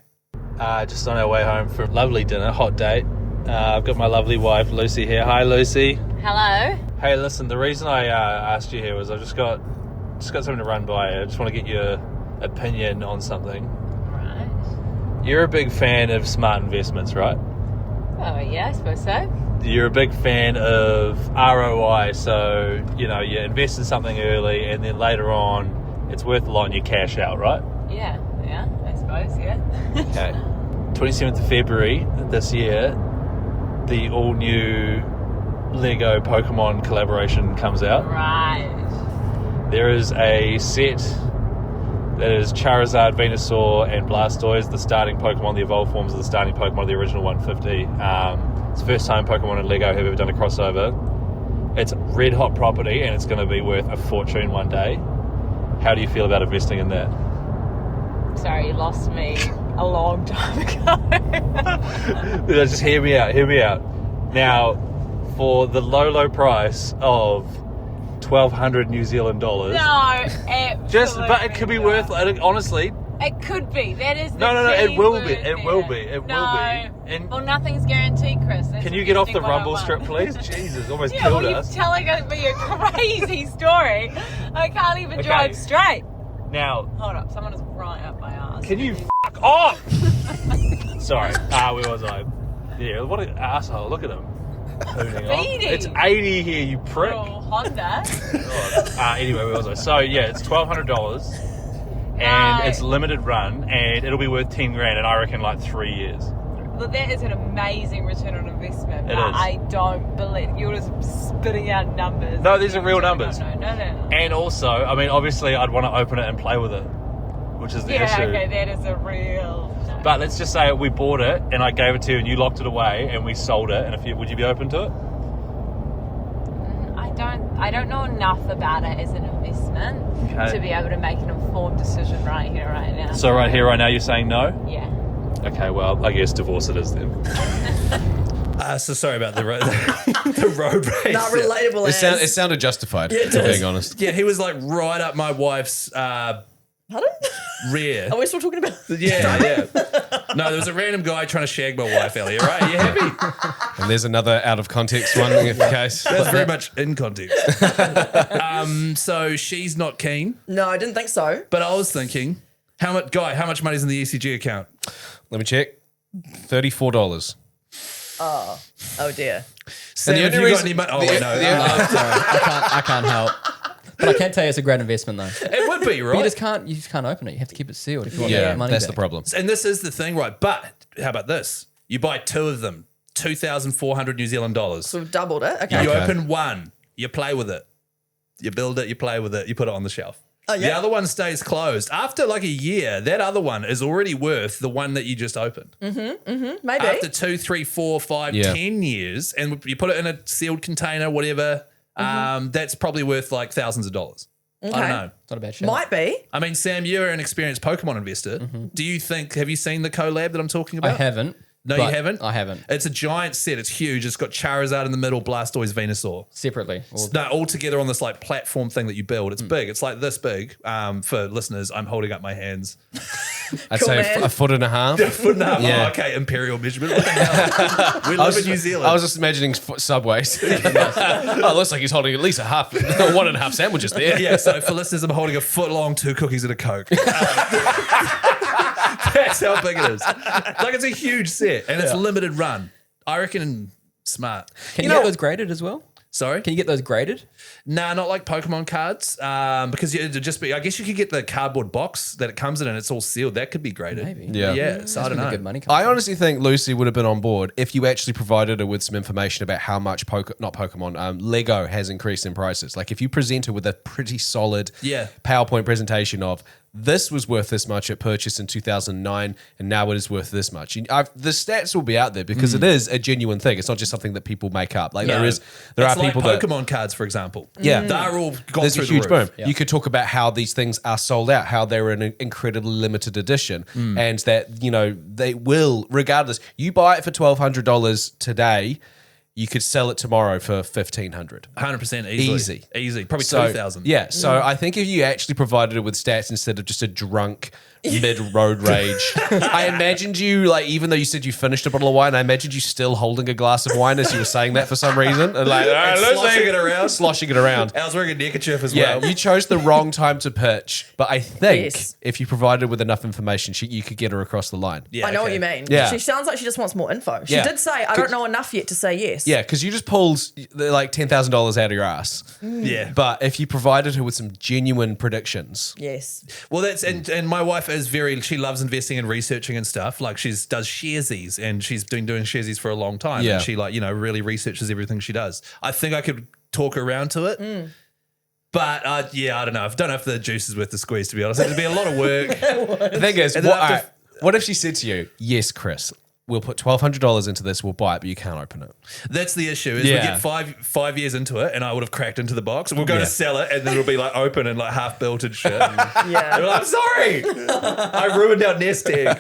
Just on our way home from a lovely dinner, hot date. I've got my lovely wife, Lucy, here. Hi, Lucy. Hello. Hey, listen, the reason I asked you here was I've just got something to run by you. I just want to get your opinion on something. Right. You're a big fan of smart investments, right? Oh, yeah, I suppose so. You're a big fan of ROI, so, you invest in something early and then later on it's worth a lot and you cash out, right? Yeah, I suppose, yeah. Okay. 27th of February this year, the all-new Lego Pokemon collaboration comes out. Right. There is a set that is Charizard, Venusaur, and Blastoise, the starting Pokemon, the evolved forms of the starting Pokemon of the original 150. It's the first time Pokemon and Lego have ever done a crossover. It's red hot property, and it's going to be worth a fortune one day. How do you feel about investing in that? Sorry, you lost me a long time ago. Just hear me out. Now, for the low price of 1,200 New Zealand dollars. No, absolutely. But it could be worth, honestly. It could be. That is the No, key it will word be. It there. will be. It will be. And well, nothing's guaranteed, Chris. That's can you get off the investing rumble 101. strip, please? Jesus, almost Yeah, killed well, us. you're telling me a crazy story. I can't even Okay. drive straight. Now, Hold up, someone is right up my ass. can you fuck off? Sorry. Where was I? Yeah, what an asshole. Look at him. Hooning off. Speedy. It's 80 here, you prick. Oh, Honda. Anyway, where was I? So, yeah, it's $1,200 and No. it's limited run and it'll be worth 10 grand in, I reckon, like 3 years. Well, that is an amazing return on investment. It but is. I don't believe you're just spitting out numbers. No, these are real numbers. No. And also, I mean, obviously, I'd want to open it and play with it, which is the Yeah, issue. okay, that is a real. No. But let's just say we bought it and I gave it to you and you locked it away and we sold it. And would you be open to it? I don't know enough about it as an investment Okay. to be able to make an informed decision right here, right now. So right here, right now, you're saying no? Yeah. Okay, well, I guess divorce it is then. So sorry about the road rage. Not relatable. It sounded justified, Yeah, it to does. being honest. Yeah, he was like right up my wife's Pardon? rear. Are we still talking about? Yeah. No, there was a random guy trying to shag my wife, Ellie. All right, you happy? And there's another out of context one in case. That's very much in context. So she's not keen, No, I didn't think so. but I was thinking, how much money's in the ECG account? Let me check. $34. Oh dear. Sam, the have only you got reason- any money? Oh, the- wait, no. the- Sorry, I can't help. But I can tell you it's a great investment though. It would be, But right? you just can't open it. You have to keep it sealed if you want Yeah, the money that's back. the problem. And this is the thing, right? But how about this? You buy two of them, 2,400 New Zealand dollars. So we've doubled it. Okay. You Okay. open one, you play with it, you build it, you play with it, you put it on the shelf. Oh, yeah. The other one stays closed. After like a year, that other one is already worth the one that you just opened. Maybe. After 2, 3, 4, 5, Yeah. 10 years, and you put it in a sealed container, whatever, that's probably worth like thousands of dollars. I don't know. It's not a bad show. Might be. I mean, Sam, you're an experienced Pokemon investor. Do you think, have you seen the collab that I'm talking I about? haven't. No, you but haven't? I haven't. It's a giant set. It's huge. It's got Charizard in the middle, Blastoise, Venusaur. Separately. Or, No, all together on this like platform thing that you build. It's big. It's like this big. For listeners, I'm holding up my hands. I'd Cool, say man. a foot and a half. Foot and a half. Yeah. Oh, okay, imperial measurement. What the hell? We live in New Zealand. I was just imagining subways. Oh, it looks like he's holding at least a half, 1.5 sandwiches there. yeah, so for listeners, I'm holding a foot long, 2 cookies and a Coke. That's how big it is. Like, it's a huge set and it's limited run. I reckon smart. Can you get those graded as well? Sorry? Can you get those graded? Nah, not like Pokemon cards. Because it'd just be, I guess you could get the cardboard box that it comes in and it's all sealed. That could be graded. Maybe. Yeah. Yeah, so I don't know. Good money. I honestly think Lucy would have been on board if you actually provided her with some information about how much Lego has increased in prices. Like if you present her with a pretty solid PowerPoint presentation of this was worth this much at purchase in 2009 and now it is worth this much. The stats will be out there because it is a genuine thing. It's not just something that people make up. Like there are people like that Pokemon cards, for example. Yeah. They're all gone there's through a huge the roof. boom. You could talk about how these things are sold out, how they're an incredibly limited edition, and that they will, regardless. You buy it for $1,200 today, you could sell it tomorrow for $1,500. 100% easy. Probably So, 2,000. Yeah. So I think if you actually provided it with stats instead of just a drunk mid-road rage, I imagined you, like, even though you said you finished a bottle of wine, I imagined you still holding a glass of wine as you were saying that for some reason. And like, sloshing it around. Sloshing it around. I was wearing a neckerchief as Yeah, well. you chose the wrong time to pitch, but I think Yes. if you provided her with enough information, you could get her across the line. Yeah, I know what okay. you mean. Yeah. She sounds like she just wants more info. She Yeah. did say, I don't know enough yet to say yes. Yeah, because you just pulled like $10,000 out of your ass. Yeah. But if you provided her with some genuine predictions, Yes. Well, that's and my wife is she loves investing and researching and stuff. Like does sharesies and she's been doing sharesies for a long time. Yeah. And she really researches everything she does. I think I could talk her around to it. But I don't know. I don't know if the juice is worth the squeeze, to be honest. It'd be a lot of work. the thing is, And then after- what if she said to you, yes, Chris, we'll put $1,200 into this, we'll buy it, but you can't open it. That's the issue. Is Yeah. we get 5 years into it, and I would have cracked into the box. We're going to sell it, and then it'll be like open and like half built and shit. Yeah. They're like, I'm sorry, I ruined our nest egg.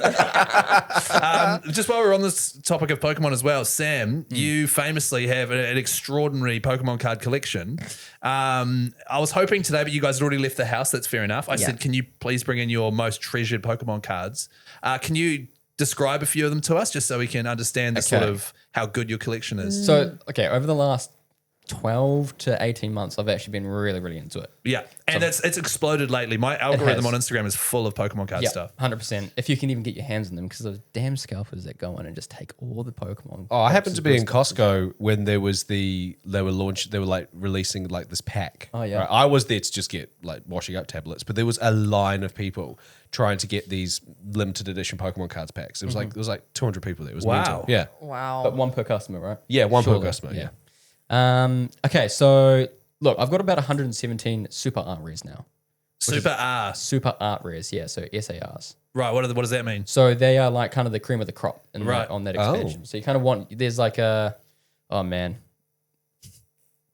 Just while we're on this topic of Pokemon as well, Sam, you famously have an extraordinary Pokemon card collection. I was hoping today, but you guys had already left the house. That's fair enough. I said, can you please bring in your most treasured Pokemon cards? Can you describe a few of them to us just so we can understand the sort of how good your collection is? So, over the last 12 to 18 months, I've actually been really, really into it. Yeah, and it's exploded lately. My algorithm on Instagram is full of Pokemon card Yeah, stuff. 100%. If you can even get your hands on them, because those damn scalpers that go in and just take all the Pokemon. Oh, I happened to be in Costco when they were like releasing like this pack. Oh, yeah. Right? I was there to just get like washing up tablets, but there was a line of people trying to get these limited edition Pokemon cards packs. It was like 200 people there. It was mental. Yeah. Wow. But one per customer, right? Yeah, one per Surely, customer. Yeah. Okay, so look, I've got about 117 super art rares now. Super R. Super art rares, yeah, so SARs. Right, what does that mean? So they are like kind of the cream of the crop Right. on that expansion. So you kind of want, there's like a, oh man.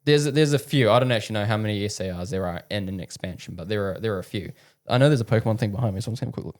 There's a few. I don't actually know how many SARs there are in an expansion, but there are a few. I know there's a Pokemon thing behind me, so I'm just going to have a quick look.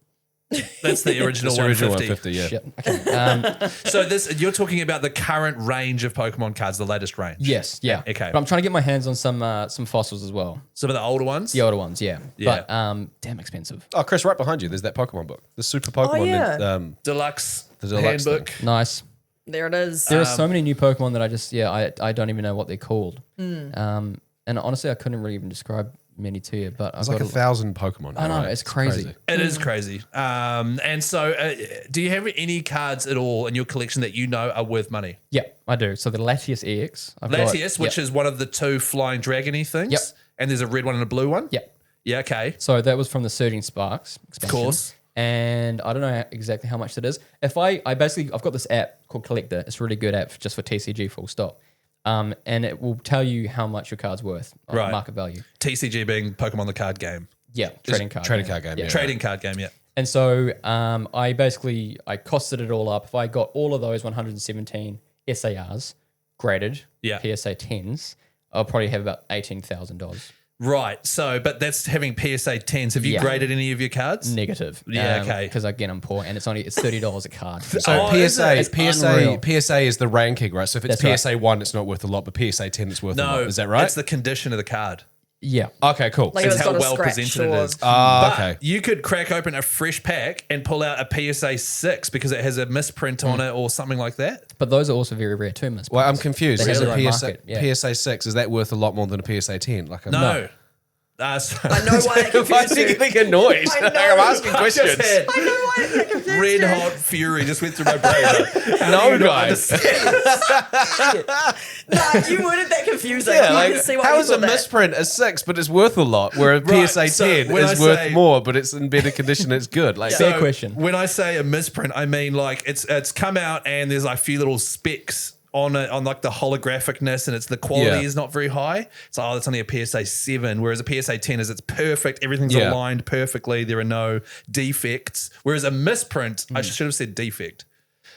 That's the original It's the original 150. 150, yeah. Shit. Okay. So you're talking about the current range of Pokemon cards, the latest range. Yes, yeah. Okay. But I'm trying to get my hands on some fossils as well. Some of the older ones. The older ones, yeah. Yeah. But damn expensive. Oh, Chris, right behind you, there's that Pokemon book. The Super Pokemon yeah. Deluxe, The deluxe handbook. Nice. There it is. There are so many new Pokemon that I don't even know what they're called. And honestly, I couldn't really even describe many to you. But It's like 1,000 Pokemon. I know, right? it's crazy. It is crazy. And so, do you have any cards at all in your collection that you know are worth money? Yeah, I do. So the Latias EX. Latias, which is one of the two flying dragony things. Yep. And there's a red one and a blue one. Yeah. Yeah. Okay. So that was from the Surging Sparks expansion. Of course. And I don't know exactly how much that is. If I've got this app called Collector. It's a really good app just for TCG full stop. And it will tell you how much your card's worth, Right. market value. TCG being Pokemon the card game. Yeah, trading card. Trading card game. Yeah. Trading card game. Yeah. And so I costed it all up. If I got all of those 117 SARs graded, Yeah. PSA 10s, I'll probably have about $18,000. Right. So, but that's having PSA 10s. Have you Yeah. graded any of your cards? Negative. Yeah, okay. Because again, I'm poor and it's $30 a card. So Oh, is PSA, it? It's unreal. PSA is the ranking, right? So if it's That's right. PSA 1, it's not worth a lot, but PSA 10 it's worth a lot. Is that right? It's the condition of the card. Yeah. Okay, cool. Like It's it's how got a well scratch presented or- it is. Okay. You could crack open a fresh pack and pull out a PSA 6 because it has a misprint on it or something like that. But those are also very rare too, miss. Well, I'm confused. They have Is a their own PSA, market, yeah. PSA 6, is that worth a lot more than a PSA 10? Like No. I know why it Why confused are you you. getting annoyed? I know. I'm asking questions. I know why it confused Red you. hot fury just went through my brain. No, guys. Nah, you worded that confusing. Yeah, You like, can see why how you is a thought that. misprint a 6, but it's worth a lot, where a Right, PSA so 10 when is I worth say- more, but it's in better condition, it's good. Like, Fair question. When I say a misprint, I mean like it's come out and there's like a few little specks on it, on like the holographicness, and it's the quality Yeah. is not very high. It's it's only a PSA 7, whereas a PSA 10 is it's perfect. Everything's Yeah. aligned perfectly. There are no defects. Whereas a misprint, I should have said defect.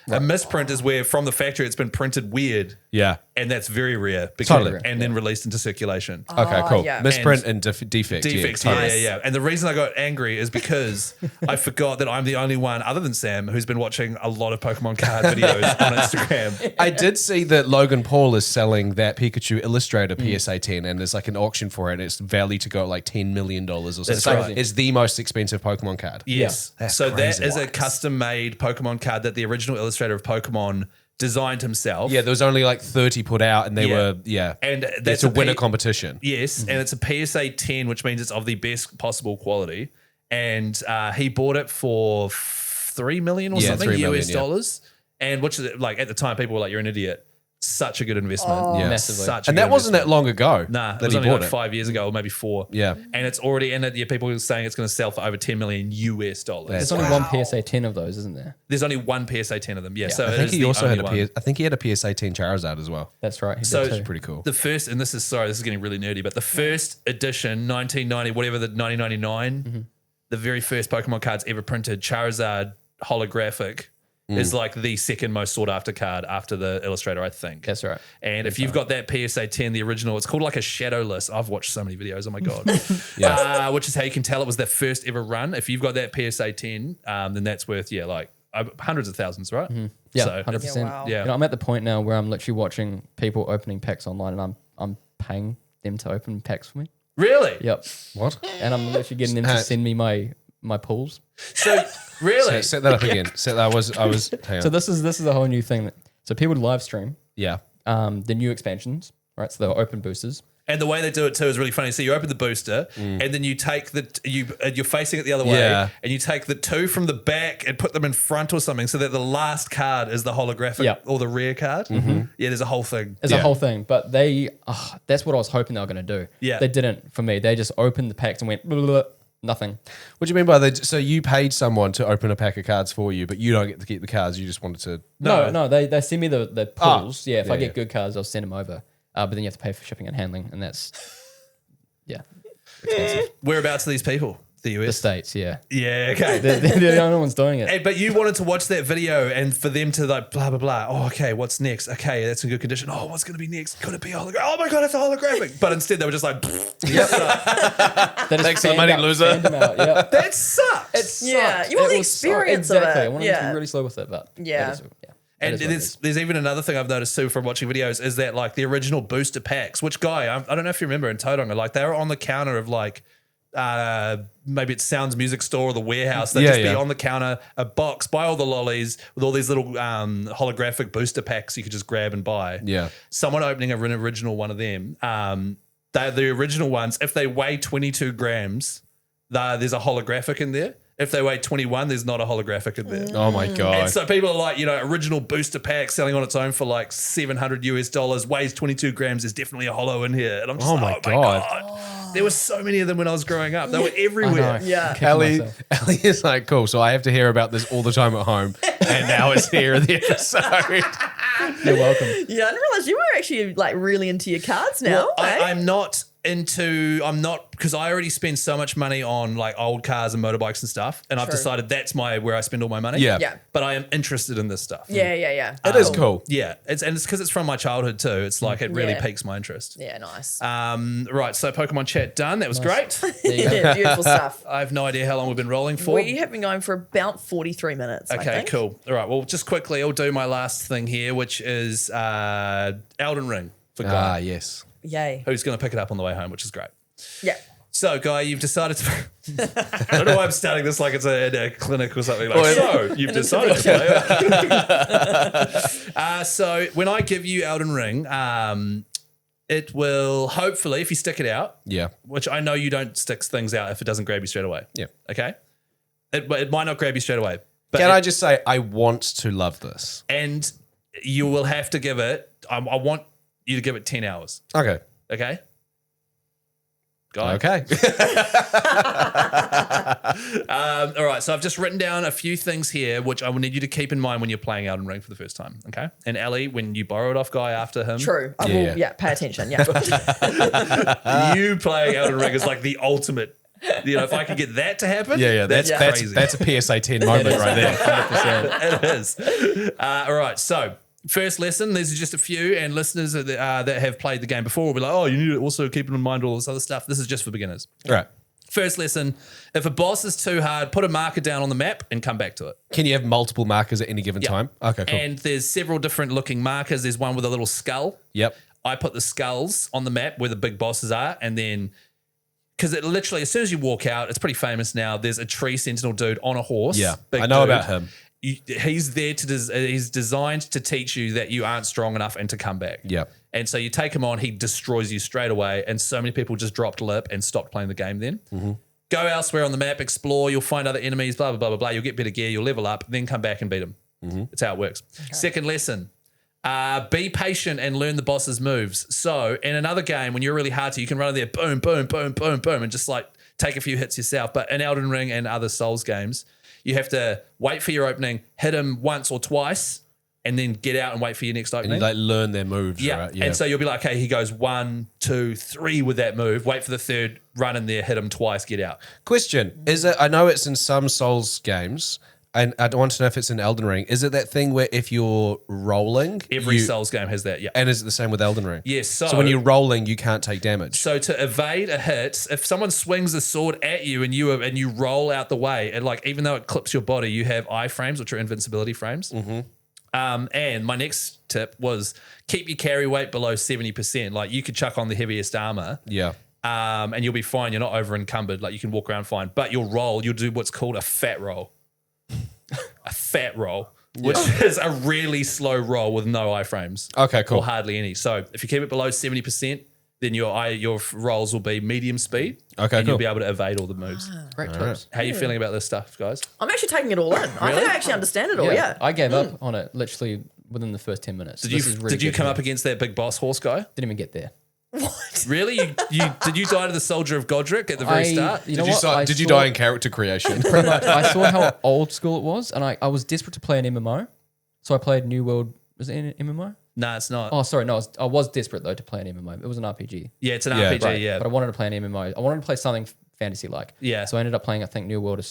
A misprint is where from the factory it's been printed weird. yeah. And that's very rare because, Totally. and then released into circulation. Okay, cool. yeah. Misprint and defect. Defects, yeah. yeah, totally. yeah. And the reason I got angry is because I forgot that I'm the only one, other than Sam, who's been watching a lot of Pokemon card videos on Instagram. I did see that Logan Paul is selling that Pikachu Illustrator PSA 10, and there's like an auction for it. And it's valued to go at like $10 million or something. That's So right. it's the most expensive Pokemon card. Yes. That's So crazy. that is a custom-made Pokemon card that the original illustrator of Pokemon designed himself. Yeah, there was only like 30 put out, and they Yeah. were, And it's that's a winner competition. Yes, and it's a PSA 10, which means it's of the best possible quality. And he bought it for $3 million or Yeah, something $3 million, US yeah. dollars. And which is like at the time, people were like, "You're an idiot." Such a good investment. Yeah. Massively. Such a And good that wasn't that investment. long ago Nah, it that was he only bought like it. 5 years ago, or maybe 4. Yeah. And it's already in it. Yeah, people are saying it's going to sell for over 10 million US dollars. There's only one PSA 10 of those, isn't there? There's only one PSA 10 of them. Yeah, so I it think is he the also had only one. I think he had a PSA 10 Charizard as well. That's right. He So did too. Pretty cool. The first, and this is getting really nerdy, but the first edition, 1990, whatever the 1999, the very first Pokemon cards ever printed, Charizard holographic, is like the second most sought after card after the Illustrator, I think. That's right. And if you've got that PSA 10, the original, it's called like a shadowless. I've watched so many videos. Oh my God. Which is how you can tell it was their first ever run. If you've got that PSA 10, then that's worth, like hundreds of thousands, right? Yeah, So, 100%. Yeah, wow. Yeah. You know, I'm at the point now where I'm literally watching people opening packs online, and I'm paying them to open packs for me. Really? Yep. What? And I'm literally getting them to send me my pulls. So, really? Set that up again. I was hang on. So this is a whole new thing. So people would live stream yeah. the new expansions, right? So they'll open boosters. And the way they do it too is really funny. So you open the booster, and then you take you're facing it the other way, Yeah. and you take the two from the back and put them in front or something, so that the last card is the holographic Yeah. or the rare card. Yeah, there's a whole thing. There's a whole thing, but that's what I was hoping they were going to do. Yeah. They didn't for me. They just opened the packs and went blah, blah, blah, nothing. What do you mean by that? So you paid someone to open a pack of cards for you, but you don't get to keep the cards. You just wanted to. No, they send me the pulls. If I yeah, get good cards, I'll send them over. But then you have to pay for shipping and handling, and that's expensive. Whereabouts are these people? The The US. States, yeah. Yeah, okay. They're the only ones doing it. Hey, but you wanted to watch that video and for them to like blah blah blah. Oh, okay, what's next? Okay, that's in good condition. Oh, what's going to be next? Could it be holographic? Oh my God, it's a holographic. But instead, they were just like, They just Thanks for the fanned money, out- loser. fanned them out, yeah. that sucks. Yeah, you want the experience of it. Exactly. I wanted to Yeah. be really slow with it, but Yeah. that is- that And is what it is. there's even another thing I've noticed too from watching videos is that like the original booster packs, which I don't know if you remember in Tauranga, like they were on the counter of like maybe it's Sounds Music Store or the warehouse. They'd just be on the counter, a box, buy all the lollies with all these little holographic booster packs you could just grab and buy. Yeah. Someone opening an original one of them, they're the original ones, if they weigh 22 grams, there's a holographic in there. If they weigh 21, there's not a holographic in there. Oh my God. And so people are like, original booster pack selling on its own for like $700 US, weighs 22 grams. There's definitely a holo in here. And I'm just Oh like, my oh my God. God. There were so many of them when I was growing up. They were I everywhere. know. Yeah. Kicking Ellie myself. is like, cool. So I have to hear about this all the time at home, and now it's here in the episode. You're welcome. Yeah, I didn't realize you were actually like really into your cards now. Well, eh? I'm not because I already spend so much money on like old cars and motorbikes and stuff, and I've True. decided that's where I spend all my money. Yeah. Yeah. But I am interested in this stuff. Yeah. It is cool. Yeah, it's because it's from my childhood too. It's like it really Yeah. piques my interest. Yeah, nice. Right, so Pokemon chat done. That was great. There you go. Yeah, beautiful stuff. I have no idea how long we've been rolling for. We have been going for about 43 minutes. I Okay, think. cool. All right, well, just quickly, I'll do my last thing here, which is Elden Ring for Guy, Yes. Yay. who's going to pick it up on the way home, which is great. Yeah. So, Guy, you've decided to. I don't know why I'm starting this like it's a clinic or something. Like, so, you've decided to play. So, when I give you Elden Ring, it will hopefully, if you stick it out, which I know you don't stick things out if it doesn't grab you straight away. Yeah. Okay? It might not grab you straight away. But Can I just say, I want to love this. And you will have to give it, I want you to give it 10 hours. Okay. Okay? Guy. Okay. All right, so I've just written down a few things here which I will need you to keep in mind when you're playing Elden Ring for the first time, okay? And Ellie, when you borrow it off Guy after him, True. I will, pay attention. Yeah. you playing Elden Ring is like the ultimate. You know, if I could get that to happen, that's crazy. That's a PSA 10 moment right there. 100%. It is. All right, so first lesson, these are just a few, and listeners that have played the game before will be like, oh, you need to also keep in mind all this other stuff. This is just for beginners. Right. First lesson, if a boss is too hard, put a marker down on the map and come back to it. Can you have multiple markers at any given time? Okay, cool. And there's several different looking markers. There's one with a little skull. Yep. I put the skulls on the map where the big bosses are, and then because it literally, as soon as you walk out, it's pretty famous now. There's a tree sentinel dude on a horse. Yeah, big I know dude. about him. He's there he's designed to teach you that you aren't strong enough and to come back. Yep. And so you take him on, he destroys you straight away. And so many people just dropped lip and stopped playing the game then. Mm-hmm. Go elsewhere on the map, explore, you'll find other enemies, blah, blah, blah, blah, blah. You'll get better gear, you'll level up, then come back and beat them. Mm-hmm. That's how it works. Okay. Second lesson, be patient and learn the boss's moves. So in another game, when you're really hard to, you can run in there, boom, boom, boom, boom, boom, and just like take a few hits yourself. But in Elden Ring and other Souls games, you have to wait for your opening, hit him once or twice, and then get out and wait for your next opening. And you like learn their moves, yeah. right? Yeah. And so you'll be like, okay, he goes 1, 2, 3 with that move. Wait for the third, run in there, hit him twice, get out. Question, is it, I know it's in some Souls games, and I want to know if it's in Elden Ring. Is it that thing where if you're rolling... Every Souls game has that, yeah. And is it the same with Elden Ring? Yes. So when you're rolling, you can't take damage. So to evade a hit, if someone swings a sword at you and you roll out the way, and like even though it clips your body, you have iframes, which are invincibility frames. Mm-hmm. And my next tip was keep your carry weight below 70%. Like you could chuck on the heaviest armor. Yeah. And you'll be fine. You're not over encumbered. Like you can walk around fine. But you'll do what's called a fat roll. A fat roll, which is a really slow roll with no iframes. Okay, cool. Or hardly any. So if you keep it below 70%, then your rolls will be medium speed. Okay, and cool. you'll be able to evade all the moves. Great tips. How are you feeling about this stuff, guys? I'm actually taking it all in. I think I actually understand it all. Yeah. I gave up on it literally within the first 10 minutes. Did you come up against that big boss horse guy? Didn't even get there. What? Really? Did you die to the soldier of Godric at the very start? You know what? Did you die in character creation? Pretty much. I saw how old school it was, and I was desperate to play an MMO. So I played New World. Was it an MMO? No, it's not. Oh, sorry. No, I was desperate, though, to play an MMO. It was an RPG. Yeah, it's an Yeah, RPG, right. yeah. But I wanted to play an MMO. I wanted to play something fantasy-like. Yeah. So I ended up playing, I think, New World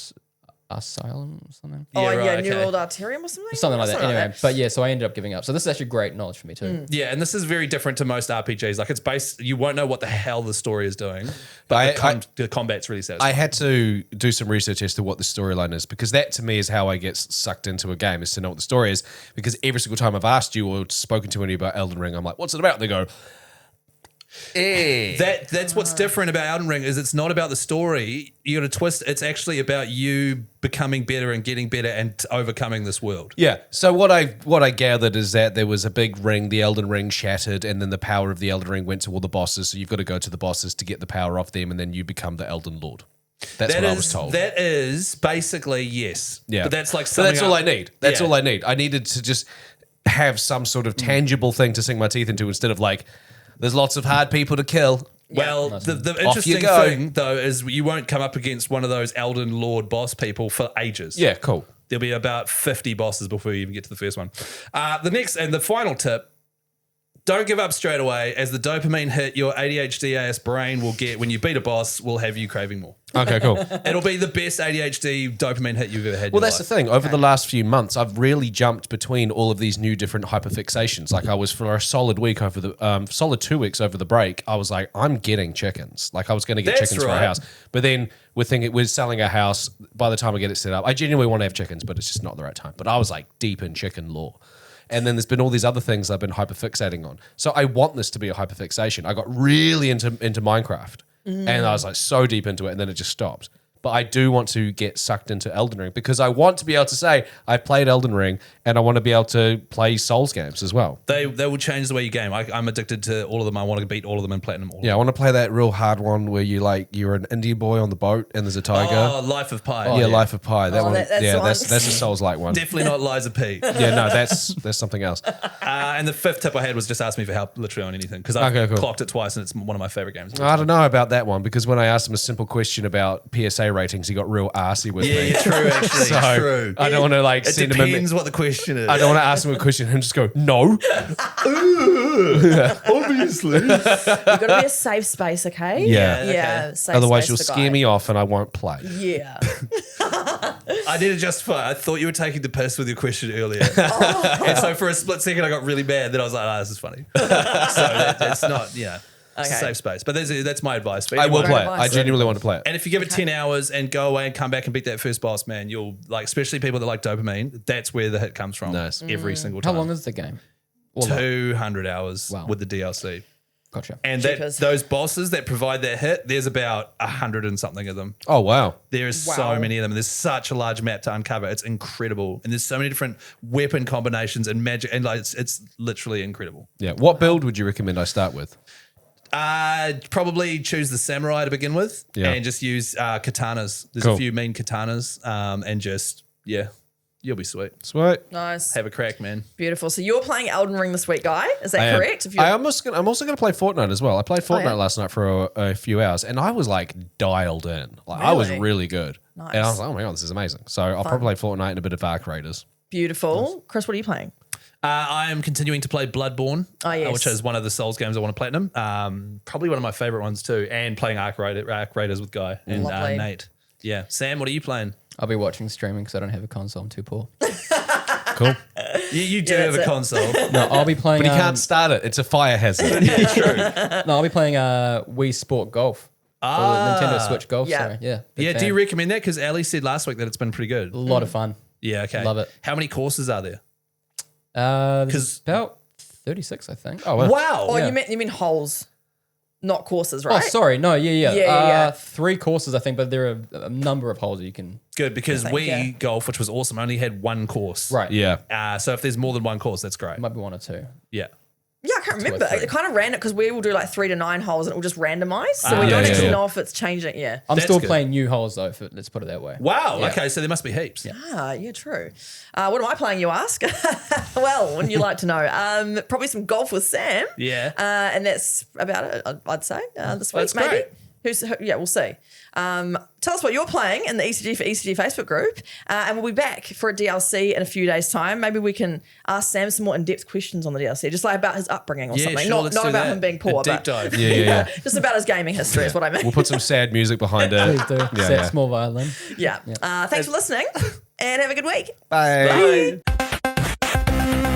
Asylum or something. Oh, Yeah, right, New okay. World Arterium or something? Something like that. Anyway, but yeah, so I ended up giving up. So this is actually great knowledge for me too. Yeah, and this is very different to most RPGs. Like it's based, you won't know what the hell the story is doing, but the combat's really satisfying. I had to do some research as to what the storyline is, because that to me is how I get sucked into a game, is to know what the story is. Because every single time I've asked you or spoken to any about Elden Ring, I'm like, what's it about? They go, That's what's different about Elden Ring is it's not about the story. You got to twist. It's actually about you becoming better and getting better and overcoming this world. Yeah. So what I gathered is that there was a big ring, the Elden Ring shattered, and then the power of the Elden Ring went to all the bosses. So you've got to go to the bosses to get the power off them, and then you become the Elden Lord. That's what I was told. That is basically yes. Yeah. But that's like so that's all I need. That's Yeah. all I need. I needed to just have some sort of tangible thing to sink my teeth into instead of like, there's lots of hard people to kill. Well, the Off you interesting go. thing though is you won't come up against one of those Elden Lord boss people for ages. Yeah, cool. There'll be about 50 bosses before you even get to the first one. The next and the final tip, don't give up straight away, as the dopamine hit your ADHD-ass brain will get when you beat a boss will have you craving more. Okay, cool. It'll be the best ADHD dopamine hit you've ever had in Well, your that's the life. thing. Over the last few months, I've really jumped between all of these new different hyperfixations. Like I was for a solid week over the solid 2 weeks over the break. I was like, I'm getting chickens. Like I was going to get That's chickens for our right. house, but then we're selling our house. By the time I get it set up, I genuinely want to have chickens, but it's just not the right time. But I was like deep in chicken lore. And then there's been all these other things I've been hyperfixating on. So I want this to be a hyperfixation. I got really into Minecraft. and I was like so deep into it, and then it just stopped. But I do want to get sucked into Elden Ring because I want to be able to say I played Elden Ring, and I want to be able to play Souls games as well. They will change the way you game. I'm addicted to all of them. I want to beat all of them and platinum all of them. Yeah, I want to play that real hard one where you're an Indian boy on the boat and there's a tiger. Oh, Life of Pi. Yeah, Life of Pi. That one. that's the one. That's a Souls-like one. Definitely not Liza P. Yeah, no, that's something else. And the fifth tip I had was just ask me for help literally on anything because I've Okay, cool. clocked it twice and it's one of my favorite games. I don't know about that one because when I asked him a simple question about PSA ratings, he got real arsey with me. Yeah, true, actually. So true. I don't want to It send him a. depends what the question is. I don't want to ask him a question and just go no. Obviously. You've got to be a safe space, okay? Yeah. Yeah. Safe Otherwise, space you'll for scare Guy. me off and I won't play. Yeah. I did it just fine. I thought you were taking the piss with your question earlier. And so for a split second, I got really mad. Then I was like, this is funny. So it's not, it's a Okay. safe space. But that's my advice. For I will anyone- play it. advice. I genuinely want to play it. And if you give it 10 hours and go away and come back and beat that first boss, man, you'll especially people that like dopamine, that's where the hit comes from. Nice. Every single How time. long is the game? Or like- 200 hours Wow. with the DLC. Gotcha. And Cheapers. those bosses that provide that hit, there's about 100 and something of them. Oh wow. There is Wow. so many of them. There's such a large map to uncover. It's incredible. And there's so many different weapon combinations and magic. And it's literally incredible. Yeah. What build would you recommend I start with? Probably choose the samurai to begin with and just use katanas. There's Cool. a few mean katanas and just, you'll be sweet. Sweet. Nice. Have a crack, man. Beautiful. So you're playing Elden Ring this week, Guy? Is I that am. correct? I'm also going to play Fortnite as well. I played Fortnite yeah? last night for a few hours, and I was like dialed in. Like I was Really? really good, Nice. and I was like, oh my god, this is amazing. So I'll probably play Fortnite and a bit of Ark Raiders. Beautiful. Chris, what are you playing? I am continuing to play Bloodborne, yes. which is one of the Souls games I want to platinum. Probably one of my favorite ones too, and playing Ark Raiders with Guy and Lovely. Nate. Yeah. Sam, what are you playing? I'll be watching streaming because I don't have a console. I'm too poor. Cool, You do Yeah, have a that's it. console. No, I'll be playing. but you can't start it. It's a fire hazard. No, I'll be playing Wii Sport Golf. Or Nintendo Switch Golf. Yeah. Sorry. Yeah. big Yeah, fan. do you recommend that? Because Ellie said last week that it's been pretty good. A lot of fun. Yeah, okay. Love it. How many courses are there? There's about 36, I think. Oh, wow. Wow. Oh, Yeah. you mean holes, not courses, Oh, right? sorry. No, yeah. Yeah. 3 courses, I think, but there are a number of holes that you can. Good, because Wii yeah. Golf, which was awesome, only had one course. Right. Yeah. So if there's more than one course, that's great. It might be 1 or 2. Yeah. Yeah, I can't remember. three. It kind of random because we will do like 3 to 9 holes and it will just randomize. So we yeah, don't yeah, actually yeah. know if it's changing. Yeah. I'm That's still good. playing new holes, though, let's put it that way. Wow. Yeah. Okay, so there must be heaps. Yeah, true. What am I playing, you ask? Well, wouldn't you like to know? Probably some golf with Sam. Yeah. And that's about it, I'd say, this week, That's maybe. great. We'll see. Tell us what you're playing in the ECG for ECG Facebook group. And we'll be back for a DLC in a few days' time. Maybe we can ask Sam some more in-depth questions on the DLC, just like about his upbringing or Yeah, something. sure, Not let's not do about that. him being A poor, deep but dive. Yeah. just about his gaming history is what I mean. We'll put some sad music behind it. Please do. Yeah, Set yeah. small violin. Yeah. Thanks for listening and have a good week. Bye. Bye.